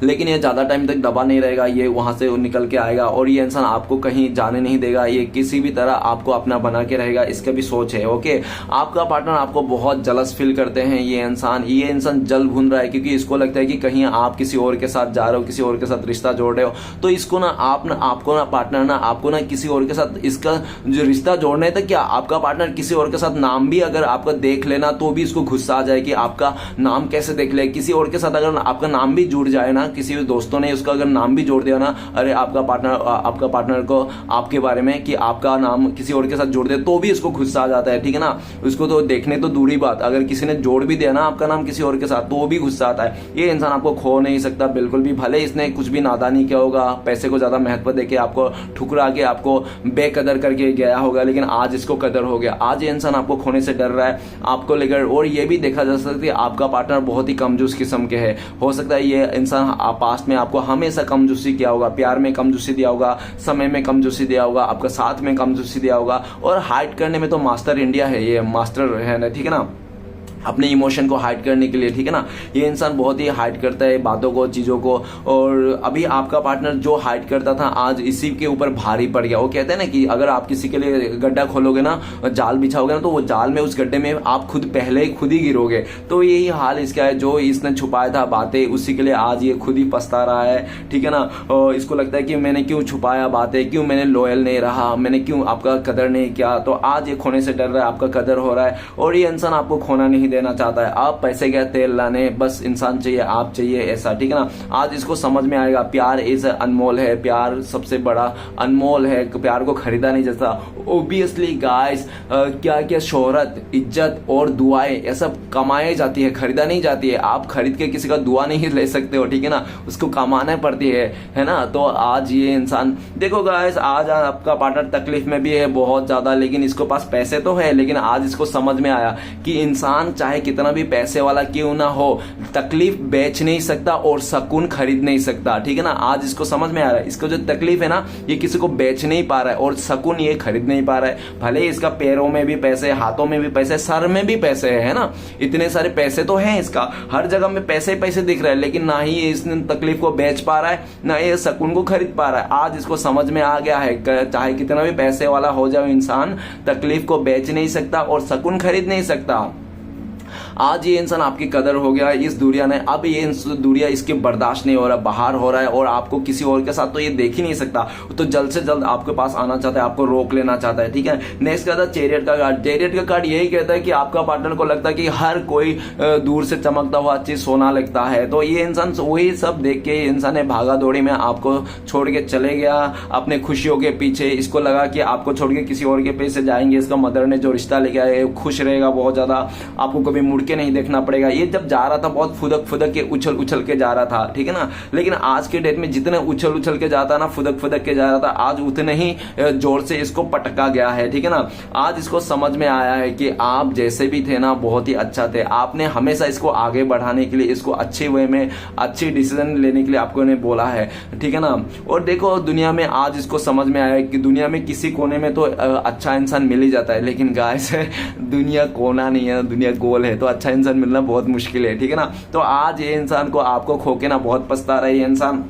लेकिन ये ज्यादा टाइम तक दबा नहीं रहेगा, ये वहां से निकल के आएगा, और ये इंसान आपको कहीं जाने नहीं देगा। ये किसी भी तरह आपको अपना बना के रहेगा, इसका भी सोच है। ओके, आपका पार्टनर आपको बहुत जलस फील करते हैं। ये इंसान जल भून रहा है, क्योंकि इसको लगता है कि कहीं आप किसी और के साथ जा रहे हो, किसी और के साथ रिश्ता जोड़ रहे हो, तो इसको ना आपको ना किसी और के साथ इसका जो रिश्ता जोड़ने तक क्या, आपका पार्टनर किसी और के साथ नाम भी अगर आपका देख लेना तो भी इसको गुस्सा आ जाए कि आपका नाम कैसे देख ले। किसी और के साथ अगर आपका नाम भी जुड़ जाए ना, किसी दोस्तों ने उसका अगर नाम भी जोड़ दिया ना, अरे आपका पार्टनर को आपके बारे में कि आपका नाम किसी और के साथ जोड़ दे, तो भी उसको गुस्सा आ जाता है, ठीक है ना। उसको तो देखने तो दूरी बात, अगर किसी ने जोड़ भी दिया ना आपका नाम किसी और के साथ, तो भी गुस्सा आता है। ये इंसान आपको खो नहीं सकता बिल्कुल भी, भले इसने कुछ भी नादानी किया होगा, पैसे को ज्यादा महत्व देके आपको ठुकरा के आपको बेकदर करके गया होगा, लेकिन आज इसको कदर हो गया। आज ये इंसान आपको खोने से डर रहा है आपको लेकर। और ये भी देखा जा सकता है आपका पार्टनर बहुत ही कमजोर किस्म के है। हो सकता है ये इंसान पास्ट में आपको हमेशा कमजोरी किया होगा, प्यार में कमजोरी दिया होगा, समय में कमजोरी दिया होगा, आपका साथ में कमजोरी दिया होगा। और हाइड करने में तो मास्टर इंडिया है, ये मास्टर है ना, ठीक है ना, अपने इमोशन को हाइड करने के लिए, ठीक है ना। ये इंसान बहुत ही हाइड करता है बातों को, चीजों को। और अभी आपका पार्टनर जो हाइड करता था, आज इसी के ऊपर भारी पड़ गया। वो कहते हैं ना कि अगर आप किसी के लिए गड्ढा खोलोगे ना, जाल बिछाओगे ना, तो वो जाल में, उस गड्ढे में आप खुद ही गिरोगे। तो यही हाल इसका है, जो इसने छुपाया था बातें, उसी के लिए आज ये खुद ही पछता रहा है, ठीक है ना। और इसको लगता है कि मैंने क्यों छुपाया बातें, क्यों मैंने लॉयल नहीं रहा, मैंने क्यों आपका कदर नहीं किया। तो आज ये खोने से डर रहा है, आपका कदर हो रहा है, और ये इंसान आपको खोना नहीं देना चाहता है। आप पैसे का तेल लाने, बस इंसान चाहिए, आप चाहिए, ऐसा, ठीक है ना। आज इसको समझ में आएगा प्यार इज अनमोल है, प्यार सबसे बड़ा अनमोल है, प्यार को खरीदा नहीं जाता। ओबियसली गाइस, क्या क्या शोहरत, इज्जत और दुआएं, ये सब कमाई जाती है, खरीदा नहीं जाती है। आप खरीद के किसी का दुआ नहीं ले सकते हो, ठीक है ना, उसको कमाना पड़ती है ना। तो आज ये इंसान देखो गाइस, आज आपका पार्टनर तकलीफ में भी है बहुत ज्यादा, लेकिन इसको पास पैसे तो है, लेकिन आज इसको समझ में आया कि इंसान चाहे कितना भी पैसे वाला क्यों ना हो, तकलीफ बेच नहीं सकता और सुकून खरीद नहीं सकता, ठीक है ना। आज इसको समझ में आ रहा है, इसको जो तकलीफ है ना, ये किसी को बेच नहीं पा रहा है, और सुकून ये खरीद नहीं पा रहा है। भले इसका पैरों में भी पैसे, हाथों में भी पैसे, सर में भी पैसे है ना, इतने सारे पैसे तो हैं इसका, हर जगह में पैसे पैसे दिख रहे हैं, लेकिन ना ही इसने तकलीफ को बेच पा रहा है, ना ये सुकून को खरीद पा रहा है। आज इसको समझ में आ गया है, चाहे कितना भी पैसे वाला हो जाए इंसान, तकलीफ को बेच नहीं सकता और सुकून खरीद नहीं सकता। आज ये इंसान आपकी कदर हो गया इस दुनिया ने, अब ये दुनिया इसके बर्दाश्त नहीं हो रहा, बाहर हो रहा है, और आपको किसी और के साथ तो ये देख ही नहीं सकता, तो जल्द से जल्द आपके पास आना चाहता है, आपको रोक लेना चाहता है, ठीक है। नेक्स्ट कहता है चैरियट का कार्ड। चैरियट का कार्ड यही कहता है कि आपका पार्टनर को लगता है कि हर कोई दूर से चमकता हुआ चीज सोना लगता है, तो ये इंसान वही सब देख के इंसान ने भागा दौड़ी में आपको छोड़ के चले गया अपने खुशियों के पीछे। इसको लगा कि आपको छोड़ के किसी और के पीछे जाएंगे, इसका मदर ने जो रिश्ता लेके आए खुश रहेगा बहुत ज्यादा, आपको कभी कभी मुड़ के नहीं देखना पड़ेगा। ये जब जा रहा था बहुत फुदक फुदक के उछल उछल के जा रहा था, ठीक है ना, लेकिन आज के डेट में जितने उछल उछल के जाता ना, फुदक फुदक के जा रहा था, आज उतने ही जोर से इसको पटका गया है, ठीक है ना। आज इसको समझ में आया है कि आप जैसे भी थे ना बहुत ही अच्छा थे, आपने हमेशा इसको आगे बढ़ाने के लिए, इसको अच्छे वे में अच्छी डिसीजन लेने के लिए आपको ने बोला है, ठीक है ना। और देखो दुनिया में आज इसको समझ में आया है कि दुनिया में किसी कोने में तो अच्छा इंसान मिल ही जाता है, लेकिन गाइस दुनिया कोना नहीं है, दुनिया गोल है, तो अच्छा इंसान मिलना बहुत मुश्किल है, ठीक है ना। तो आज ये इंसान को आपको खो के ना बहुत पछता रहा है, ये इंसान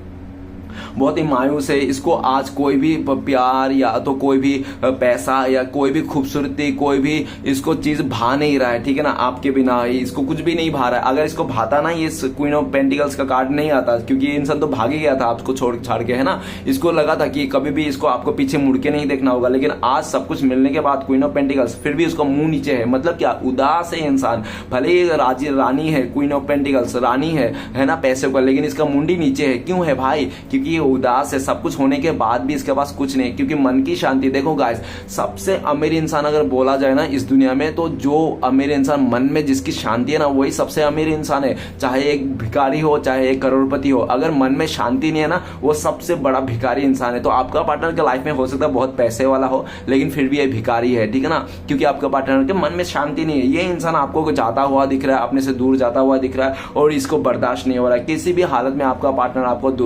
बहुत ही मायूस है। इसको आज कोई भी प्यार या तो कोई भी पैसा या कोई भी खूबसूरती, कोई भी इसको चीज भा नहीं रहा है, ठीक है ना। आपके बिना इसको कुछ भी नहीं भा रहा है। अगर इसको भाता ना ये क्वीन ऑफ पेंटिकल्स का कार्ड नहीं आता, क्योंकि ये इंसान तो भाग ही गया था आपको छोड़ छाड़ के, है ना। इसको लगा था कि कभी भी इसको आपको पीछे मुड़ के नहीं देखना होगा, लेकिन आज सब कुछ मिलने के बाद क्वीन ऑफ पेंटिकल्स फिर भी उसका मुंह नीचे है। मतलब क्या, उदास है इंसान। भले ही रानी है, क्वीन ऑफ पेंटिकल्स रानी है ना पैसे का, लेकिन इसका मुंडी नीचे है। क्यों है भाई? क्योंकि ये उदास है, सब कुछ होने के बाद भी इसके पास कुछ नहीं, क्योंकि मन की शांति। देखो गाइस, सबसे अमीर इंसान अगर बोला जाए ना इस दुनिया में, तो जो अमीर इंसान मन में जिसकी शांति है ना, वही सबसे अमीर इंसान है। चाहे एक भिखारी हो, चाहे एक करोड़पति हो, अगर मन में शांति नहीं है ना, वो सबसे बड़ा भिखारी इंसान है। तो आपका पार्टनर के लाइफ में हो सकता है बहुत पैसे वाला हो, लेकिन फिर भी ये भिखारी है, ठीक है ना, क्योंकि आपका पार्टनर के मन में शांति नहीं है। ये इंसान आपको जाता हुआ दिख रहा है, अपने से दूर जाता हुआ दिख रहा है, और इसको बर्दाश्त नहीं हो रहा है। किसी भी हालत में आपका पार्टनर आपको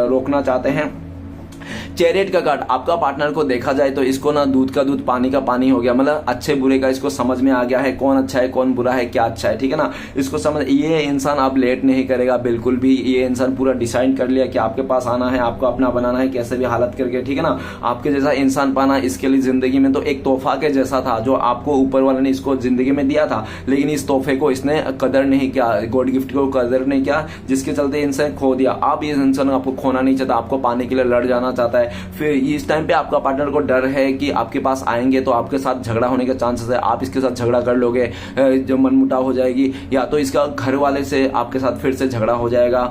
रोकना चाहते हैं। चैरियट का कार्ड, आपका पार्टनर को देखा जाए तो इसको ना दूध का दूध पानी का पानी हो गया। मतलब अच्छे बुरे का इसको समझ में आ गया है, कौन अच्छा है कौन बुरा है, क्या अच्छा है, ठीक है ना। इसको समझ, ये इंसान अब लेट नहीं करेगा बिल्कुल भी। ये इंसान पूरा डिसाइड कर लिया कि आपके पास आना है, आपको अपना बनाना है कैसे भी हालत करके, ठीक है ना। आपके जैसा इंसान पाना इसके लिए जिंदगी में तो एक तोहफा के जैसा था, जो आपको ऊपर वाले ने इसको जिंदगी में दिया था, लेकिन इस तोहफे को इसने कदर नहीं किया, गॉड गिफ्ट को कदर नहीं किया, जिसके चलते इंसान खो दिया। अब ये इंसान आपको खोना नहीं चाहता, आपको पाने के लिए लड़ जाना चाहता है। फिर इस टाइम पे आपका पार्टनर को डर है कि आपके पास आएंगे तो आपके साथ झगड़ा होने के चांसेस है, आप इसके साथ झगड़ा कर लोगे, जो मनमुटाव हो जाएगी, या तो इसका घर वाले से आपके साथ फिर से झगड़ा हो जाएगा,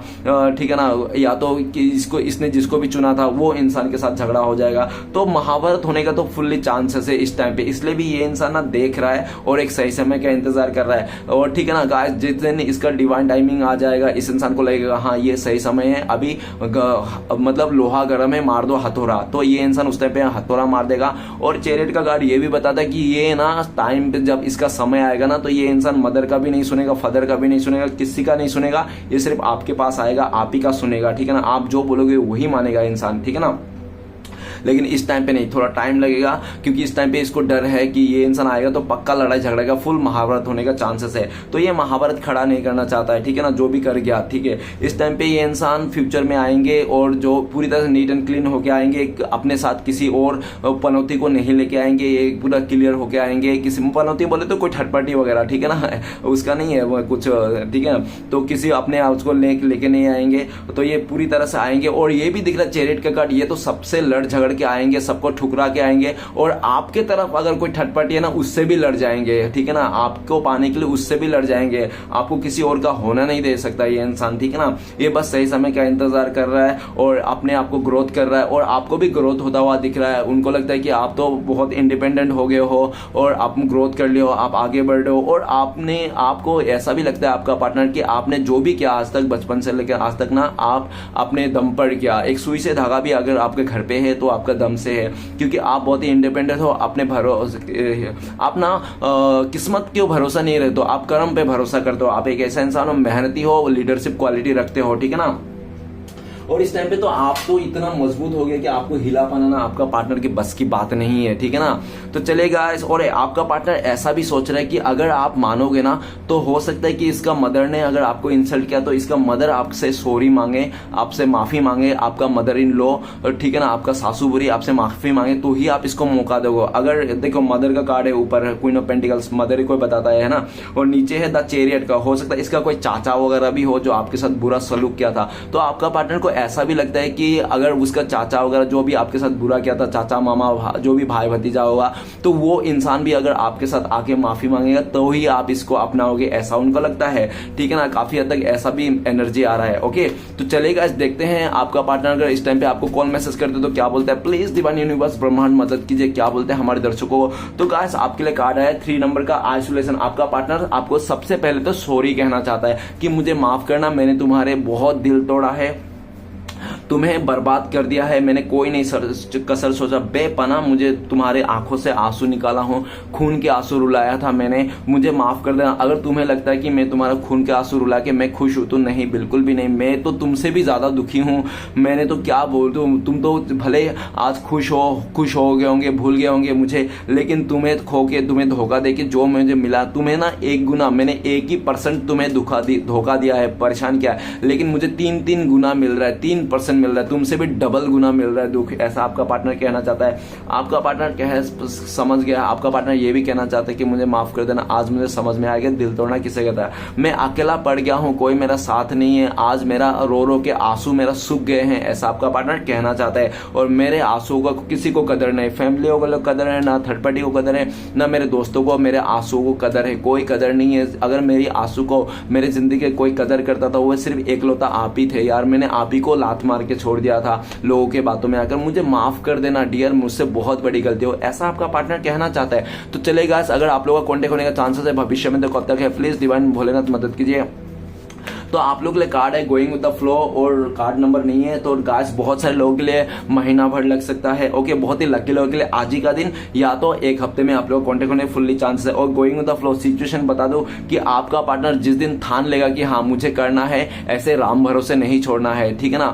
ठीक है ना, या तो इसको इसने जिसको भी चुना था वो इंसान के साथ झगड़ा हो जाएगा। तो महाभारत होने का तो फुल्ली चांसेस है इस टाइम पे, इसलिए भी ये इंसान ना देख रहा है और एक सही समय का इंतजार कर रहा है। और ठीक है ना गाइस, जिस दिन इसका डिवाइन टाइमिंग आ जाएगा, इस इंसान को लगेगा हाँ ये सही समय है, अभी मतलब लोहा गर्म है, मार दो हथौड़ा, तो ये इंसान उस टाइम पे हथौड़ा मार देगा। और चैरियट का कार्ड ये भी बताता है कि ये ना टाइम पे जब इसका समय आएगा ना, तो ये इंसान मदर का भी नहीं सुनेगा, फादर का भी नहीं सुनेगा, किसी का नहीं सुनेगा, ये सिर्फ आपके पास आएगा, आप ही का सुनेगा, ठीक है ना। आप जो बोलोगे वही मानेगा इंसान, ठीक है ना। लेकिन इस टाइम पे नहीं, थोड़ा टाइम लगेगा, क्योंकि इस टाइम पे इसको डर है कि ये इंसान आएगा तो पक्का लड़ाई झगड़े का फुल महाभारत होने का चांसेस है। तो ये महाभारत खड़ा नहीं करना चाहता है, ठीक है ना, जो भी कर गया, ठीक है। इस टाइम पे ये इंसान फ्यूचर में आएंगे और जो पूरी तरह से नीट एंड क्लीन होके आएंगे, अपने साथ किसी और पनौती को नहीं लेके आएंगे, ये पूरा क्लियर होके आएंगे। किसी पनौती बोले तो कोई ठटपटी वगैरह, ठीक है ना, उसका नहीं है वो कुछ, ठीक है। तो किसी अपने उसको लेके नहीं आएंगे, तो ये पूरी तरह से आएंगे। और ये भी दिख रहा है चैरियट का कार्ड, ये तो सबसे लड़ झगड़ के आएंगे, सबको ठुकरा के आएंगे, और आपके तरफ अगर कोई ठटपटी है ना, उससे भी लड़ जाएंगे, ठीक है ना, आपको पाने के लिए उससे भी लड़ जाएंगे। आपको किसी और का होना नहीं दे सकता ये इंसान, ठीक है ना। ये बस सही समय का इंतजार कर रहा है और अपने आप को ग्रोथ कर रहा है, और आपको भी ग्रोथ होता हुआ दिख रहा है। उनको लगता है कि आप तो बहुत इंडिपेंडेंट हो गए हो और आप ग्रोथ कर लिए हो, आप आगे बढ़ रहे हो, और आपको ऐसा भी लगता है आपका पार्टनर कि आपने जो भी किया आज तक, बचपन से लेकर आज तक ना, आप अपने दम पर किया। एक सुई से धागा भी अगर आपके घर पे है तो आपका दम से है, क्योंकि आप बहुत ही इंडिपेंडेंट हो, अपने भरोसे, आप ना किस्मत के भरोसा नहीं रहते हो, आप कर्म पे भरोसा करते हो, आप एक ऐसा इंसान हो, मेहनती हो, लीडरशिप क्वालिटी रखते हो, ठीक है ना। और इस टाइम पे तो आप तो इतना मजबूत हो गया कि आपको हिला पाना ना आपका पार्टनर की बस की बात नहीं है, ठीक है ना। तो चलेगा। और आपका पार्टनर ऐसा भी सोच रहा है कि अगर आप मानोगे ना, तो हो सकता है कि इसका मदर ने अगर आपको इंसल्ट किया तो इसका मदर आपसे सॉरी मांगे, आपसे माफी मांगे, आपका मदर इन लॉ, ठीक है ना, आपका सासू बुरी आपसे माफी मांगे, तो ही आप इसको मौका दोगे। अगर देखो मदर का कार्ड है ऊपर, क्वीन ऑफ पेंटिकल्स, मदर ही कोई बताता है ना, और नीचे है द चैरियट का, हो सकता है इसका कोई चाचा वगैरह भी हो जो आपके साथ बुरा सलूक किया था। तो आपका पार्टनर को ऐसा भी लगता है कि अगर उसका चाचा वगैरह जो भी आपके साथ बुरा किया था, चाचा मामा जो भी भाई भतीजा होगा, तो वो इंसान भी अगर आपके साथ आके माफी मांगेगा तो ही आप इसको अपनाओगे, ऐसा उनको लगता है। ठीक है ना, काफी हद तक ऐसा भी एनर्जी आ रहा है। ओके, तो चलेगा, देखते हैं आपका पार्टनर अगर इस टाइम पे आपको कॉल मैसेज करते तो क्या बोलता है। प्लीज डिवाइन यूनिवर्स ब्रह्मांड मदद कीजिए, क्या बोलते हैं हमारे दर्शकों को। तो गाइस आपके लिए कार्ड है 3 नंबर का आइसोलेशन। आपका पार्टनर आपको सबसे पहले तो सॉरी कहना चाहता है कि मुझे माफ करना, मैंने तुम्हारे बहुत दिल तोड़ा है, तुम्हें बर्बाद कर दिया है, मैंने कोई नहीं कसर सोचा, बेपना मुझे तुम्हारे आंखों से आंसू निकाला हूं, खून के आंसू रुलाया था मैंने, मुझे माफ कर देना। अगर तुम्हें लगता है कि मैं तुम्हारा खून के आंसू रुला के मैं खुश हूं तो नहीं, बिल्कुल भी नहीं, मैं तो तुमसे भी ज्यादा दुखी हूं। मैंने तो क्या बोल दूं, तुम तो भले आज खुश हो गए होंगे, भूल गए होंगे मुझे, लेकिन तुम्हें खो के, तुम्हें धोखा दे के जो मुझे मिला, तुम्हें ना 1 गुना, मैंने 1% तुम्हें धोखा दिया है, परेशान किया है, लेकिन मुझे 3 गुना मिल रहा है, 3% मिल रहा है, तुमसे भी डबल गुना मिल रहा है दुख, ऐसा आपका पार्टनर कहना चाहता है। आपका पार्टनर समझ गया, आपका पार्टनर ये भी कहना चाहता है कि मुझे माफ कर देना, आज मुझे समझ में आ गया दिल तोड़ना किसे कहता है, मैं अकेला पड़ गया हूं, कोई मेरा साथ नहीं है, आज मेरा रो के आंसू मेरा सूख गए हैं, ऐसा आपका पार्टनर कहना चाहता है। और मेरे आंसू का किसी को कदर नहीं, फैमिली को कदर है ना, थर्ड पार्टी को कदर है ना, मेरे दोस्तों को मेरे आंसू को कदर है, कोई कदर नहीं है। अगर मेरी आंसू को मेरी जिंदगी के कोई कदर करता था वो सिर्फ एकलौता आप ही थे यार, मैंने आप ही को लात मार के छोड़ दिया था लोगों के बातों में आकर, मुझे माफ कर देना डियर, मुझसे बहुत बड़ी गलती हो, ऐसा आपका पार्टनर कहना चाहता है। तो चलेगा, अगर आप लोगों का कॉन्टेक्ट होने का चांसेस है भविष्य में तो कब तक है, प्लीज डिवाइन भोलेनाथ मदद कीजिए। तो आप लोग के लिए कार्ड है गोइंग विद द फ्लो और कार्ड नंबर नहीं है, तो गाइस बहुत सारे लोगों के लिए महीना भर लग सकता है। ओके, बहुत ही लकी लोगों के लिए आज ही का दिन या तो 1 हफ्ते में आप लोग कॉन्टेक्ट होने फुल्ली चांस है। और going with the flow situation बता दो कि आपका पार्टनर जिस दिन ठान लेगा कि हाँ मुझे करना है, ऐसे राम भरोसे नहीं छोड़ना है, ठीक है ना।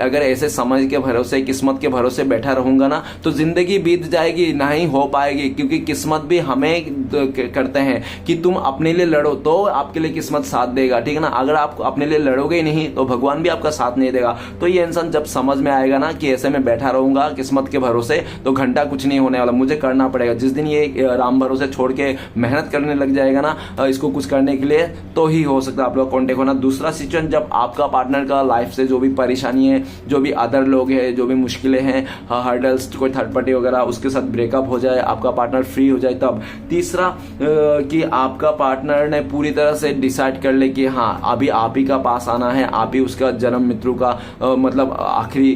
अगर ऐसे समझ के भरोसे, किस्मत के भरोसे बैठा रहूंगा ना तो जिंदगी बीत जाएगी, नहीं हो पाएगी, क्योंकि किस्मत भी हमें करते हैं कि तुम अपने लिए लड़ो तो आपके लिए किस्मत साथ देगा, ठीक है ना। अगर आप अपने लिए लड़ोगे ही नहीं तो भगवान भी आपका साथ नहीं देगा। तो ये इंसान जब समझ में आएगा ना कि ऐसे में बैठा रहूंगा किस्मत के भरोसे तो घंटा कुछ नहीं होने वाला, मुझे करना पड़ेगा, जिस दिन ये राम भरोसे छोड़ के मेहनत करने लग जाएगा ना इसको कुछ करने के लिए, तो ही हो सकता है आप लोग कॉन्टेक्ट होना। दूसरा सिचुएशन, जब आपका पार्टनर का लाइफ से जो भी परेशानी है, जो भी अदर लोग हैं, जो भी मुश्किलें हैं, हर्डल्स, कोई थर्ड पार्टी वगैरह, उसके साथ ब्रेकअप हो जाए, आपका पार्टनर फ्री हो जाए तब। तीसरा कि आपका पार्टनर ने पूरी तरह से डिसाइड कर ले कि हाँ अभी आप ही का पास आना है, आप ही उसका जन्म मित्रों का मतलब आखिरी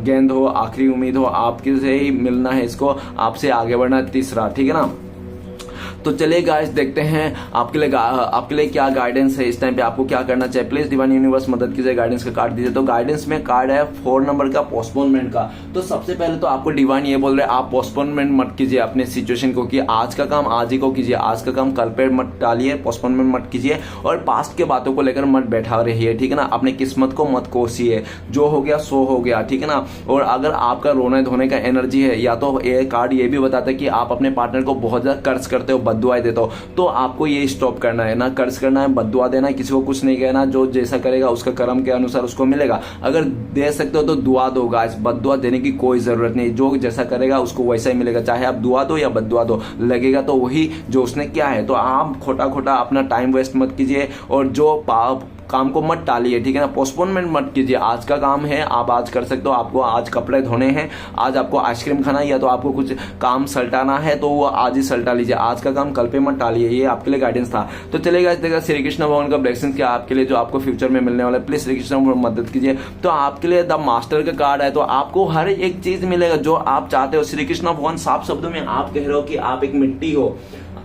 गेंद हो, आखिरी उम्मीद हो, आपके से ही मिलना है, इसको आपसे आगे बढ़ना है। तीसरा, ठीक है ना। तो चलिए गाइस देखते हैं आपके लिए क्या गाइडेंस है इस टाइम पे, आपको क्या करना चाहिए। प्लीज डिवाइन यूनिवर्स मदद कीजिए, गाइडेंस का कार्ड दीजिए। तो गाइडेंस में कार्ड है 4 नंबर का पोस्टपोनमेंट का। तो सबसे पहले तो आपको डिवाइन ये बोल रहे हैं आप पोस्टपोनमेंट मत कीजिए अपने सिचुएशन को, कि आज का काम आज ही को कीजिए, आज का काम कल पे मत डालिए, पोस्टपोनमेंट मत कीजिए और पास्ट के बातों को लेकर मत बैठा रहिए, ठीक है ना। अपने किस्मत को मत कोसिए, जो हो गया सो हो गया, ठीक है ना। और अगर आपका रोने धोने का एनर्जी है, या तो ये कार्ड ये भी बताता है कि आप अपने पार्टनर को बहुत ज्यादा कर्ज करते हो, बद्दुआएं देता हो, तो आपको ये स्टॉप करना है, ना कर्ज करना है, बद्दुआ देना है, किसी को कुछ नहीं कहना, जो जैसा करेगा उसका कर्म के अनुसार उसको मिलेगा। अगर दे सकते हो तो दुआ दो गाइस, बद्दुआ देने की कोई जरूरत नहीं, जो जैसा करेगा उसको वैसा ही मिलेगा, चाहे आप दुआ दो या बद्दुआ दो, लगेगा तो वही जो उसने किया है। तो आप खोटा अपना टाइम वेस्ट मत कीजिए और जो काम को मत टालिए, ठीक है ना। पोस्टपोनमेंट मत कीजिए, आज का काम है आप आज कर सकते हो, आपको आज कपड़े धोने हैं, आज आपको आइसक्रीम खाना है, या तो आपको कुछ काम सल्टाना है तो वो आज ही सल्टा लीजिए, आज का काम कल पे मत टालिए। ये आपके लिए गाइडेंस था। तो चलेगा देखा श्री कृष्ण भगवान का ब्लेसिंग्स क्या आपके लिए जो आपको फ्यूचर में मिलने वाला है, प्लीज श्री कृष्ण मदद कीजिए। तो आपके लिए द मास्टर का कार्ड है, तो आपको हर एक चीज मिलेगा जो आप चाहते हो। श्री कृष्ण भगवान साफ शब्दों में आप कह रहे हो कि आप एक मिट्टी हो,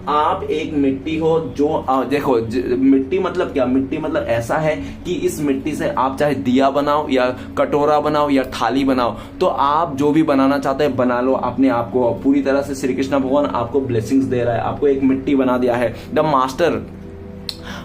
आप एक मिट्टी हो जो देखो मिट्टी मतलब क्या, मिट्टी मतलब ऐसा है कि इस मिट्टी से आप चाहे दिया बनाओ या कटोरा बनाओ या थाली बनाओ, तो आप जो भी बनाना चाहते हैं बना लो अपने आप को। पूरी तरह से श्री कृष्ण भगवान आपको ब्लेसिंग्स दे रहा है, आपको एक मिट्टी बना दिया है। द मास्टर,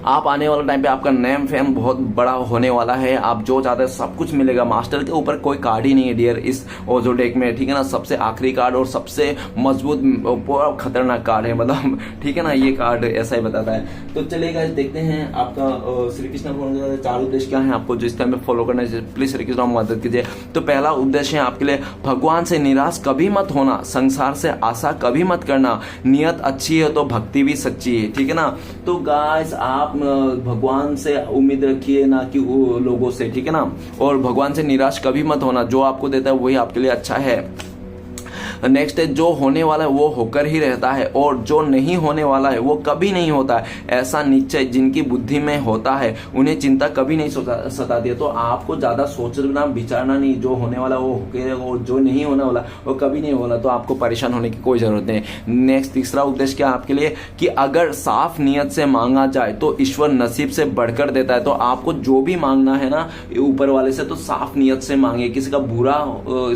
आप आने वाले टाइम पे आपका नेम फेम बहुत बड़ा होने वाला है, आप जो चाहते हैं सब कुछ मिलेगा। मास्टर के ऊपर कोई कार्ड ही नहीं है डियर इस ओजो डेक में, ठीक है ना। सबसे आखिरी कार्ड और सबसे मजबूत खतरनाक कार्ड है, मतलब ठीक है ना, ये कार्ड ऐसा ही बताता है। तो चलिएगा देखते हैं आपका श्री कृष्ण भगवान का 4 उद्देश्य क्या है आपको जो इस टाइम में फॉलो करना है। प्लीज श्री कृष्ण मदद कीजिए। तो पहला उद्देश्य है आपके लिए, भगवान से निराश कभी मत होना, संसार से आशा कभी मत करना, नियत अच्छी है तो भक्ति भी सच्ची है, ठीक है ना। तो गाइस आप भगवान से उम्मीद रखिए, ना कि लोगों से, ठीक है ना। और भगवान से निराश कभी मत होना, जो आपको देता है वही आपके लिए अच्छा है। नेक्स्ट है, जो होने वाला है वो होकर ही रहता है और जो नहीं होने वाला है वो कभी नहीं होता है। ऐसा निश्चय जिनकी बुद्धि में होता है उन्हें चिंता कभी नहीं सताती है। तो आपको ज्यादा सोचना विचारना नहीं, जो होने वाला वो होकर और जो नहीं होने वाला वो कभी नहीं होना, तो आपको परेशान होने की कोई जरूरत नहीं। नेक्स्ट तीसरा उद्देश्य क्या आपके लिए कि अगर साफ नियत से मांगा जाए तो ईश्वर नसीब से बढ़कर देता है। तो आपको जो भी मांगना है ना ऊपर वाले से, तो साफ नियत से मांगिए, किसी का बुरा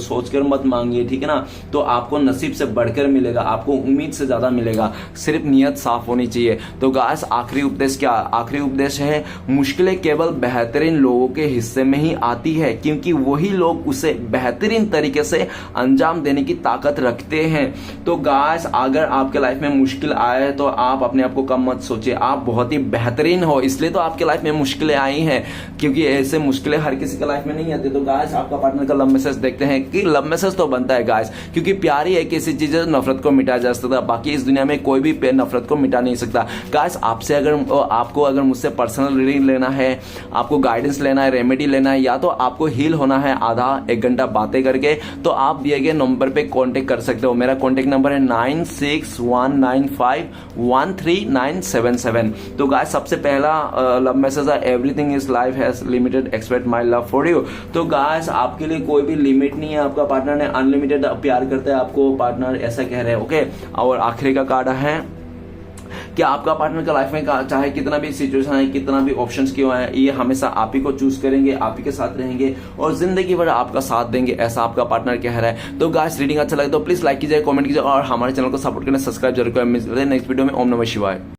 सोचकर मत मांगिए, ठीक है ना। तो आपको नसीब से बढ़कर मिलेगा, आपको उम्मीद से ज्यादा मिलेगा, सिर्फ नियत साफ होनी चाहिए। तो गाइस आखिरी उपदेश क्या? आखिरी उपदेश है, मुश्किलें केवल बेहतरीन लोगों के हिस्से में ही आती है, क्योंकि वही लोग उसे बेहतरीन तरीके से अंजाम देने की ताकत रखते हैं। तो गाइस अगर आपके लाइफ में मुश्किल आए तो आप अपने आप को कम मत सोचिए, आप बहुत ही बेहतरीन हो, इसलिए तो आपके लाइफ में मुश्किलें आई हैं, क्योंकि ऐसे मुश्किलें हर किसी के लाइफ में नहीं आती। तो गाइस आपका पार्टनर का लव मैसेज देखते हैं कि लव मैसेज तो बनता है गाइस, क्योंकि प्यार ही एक ऐसी चीज है नफरत को मिटाया जा सकता है, बाकी इस दुनिया में कोई भी नफरत को मिटा नहीं सकता। गाइस आपसे अगर मुझसे पर्सनल रीडिंग लेना है, आपको गाइडेंस लेना है, रेमेडी लेना है, या तो आपको हील होना है आधा एक घंटा बातें करके, तो आप दिए गए नंबर पे कांटेक्ट कर सकते हो। मेरा कांटेक्ट नंबर है 9619513977। तो गाइस सबसे पहला लव मैसेज है, everything is life has limited expect my love for you. तो गाइस आपके लिए कोई भी लिमिट नहीं है, आपका पार्टनर ने अनलिमिटेड प्यार करता है आपको, पार्टनर ऐसा कह रहे हैं, ओके। और आखिरी का कार्ड है कि आपका पार्टनर का लाइफ में चाहे कितना भी सिचुएशन है, कितना भी ऑप्शंस क्यों है, ये हमेशा आप ही को चूज करेंगे, आप ही के साथ रहेंगे और जिंदगी भर आपका साथ देंगे, ऐसा आपका पार्टनर कह रहा है। तो गाइस रीडिंग अच्छा लगे तो प्लीज लाइक कीजिए, कमेंट कीजिए और हमारे चैनल को सपोर्ट करना, सब्सक्राइब जरूर करें। मिलते हैं नेक्स्ट वीडियो में। ओम नमः शिवाय।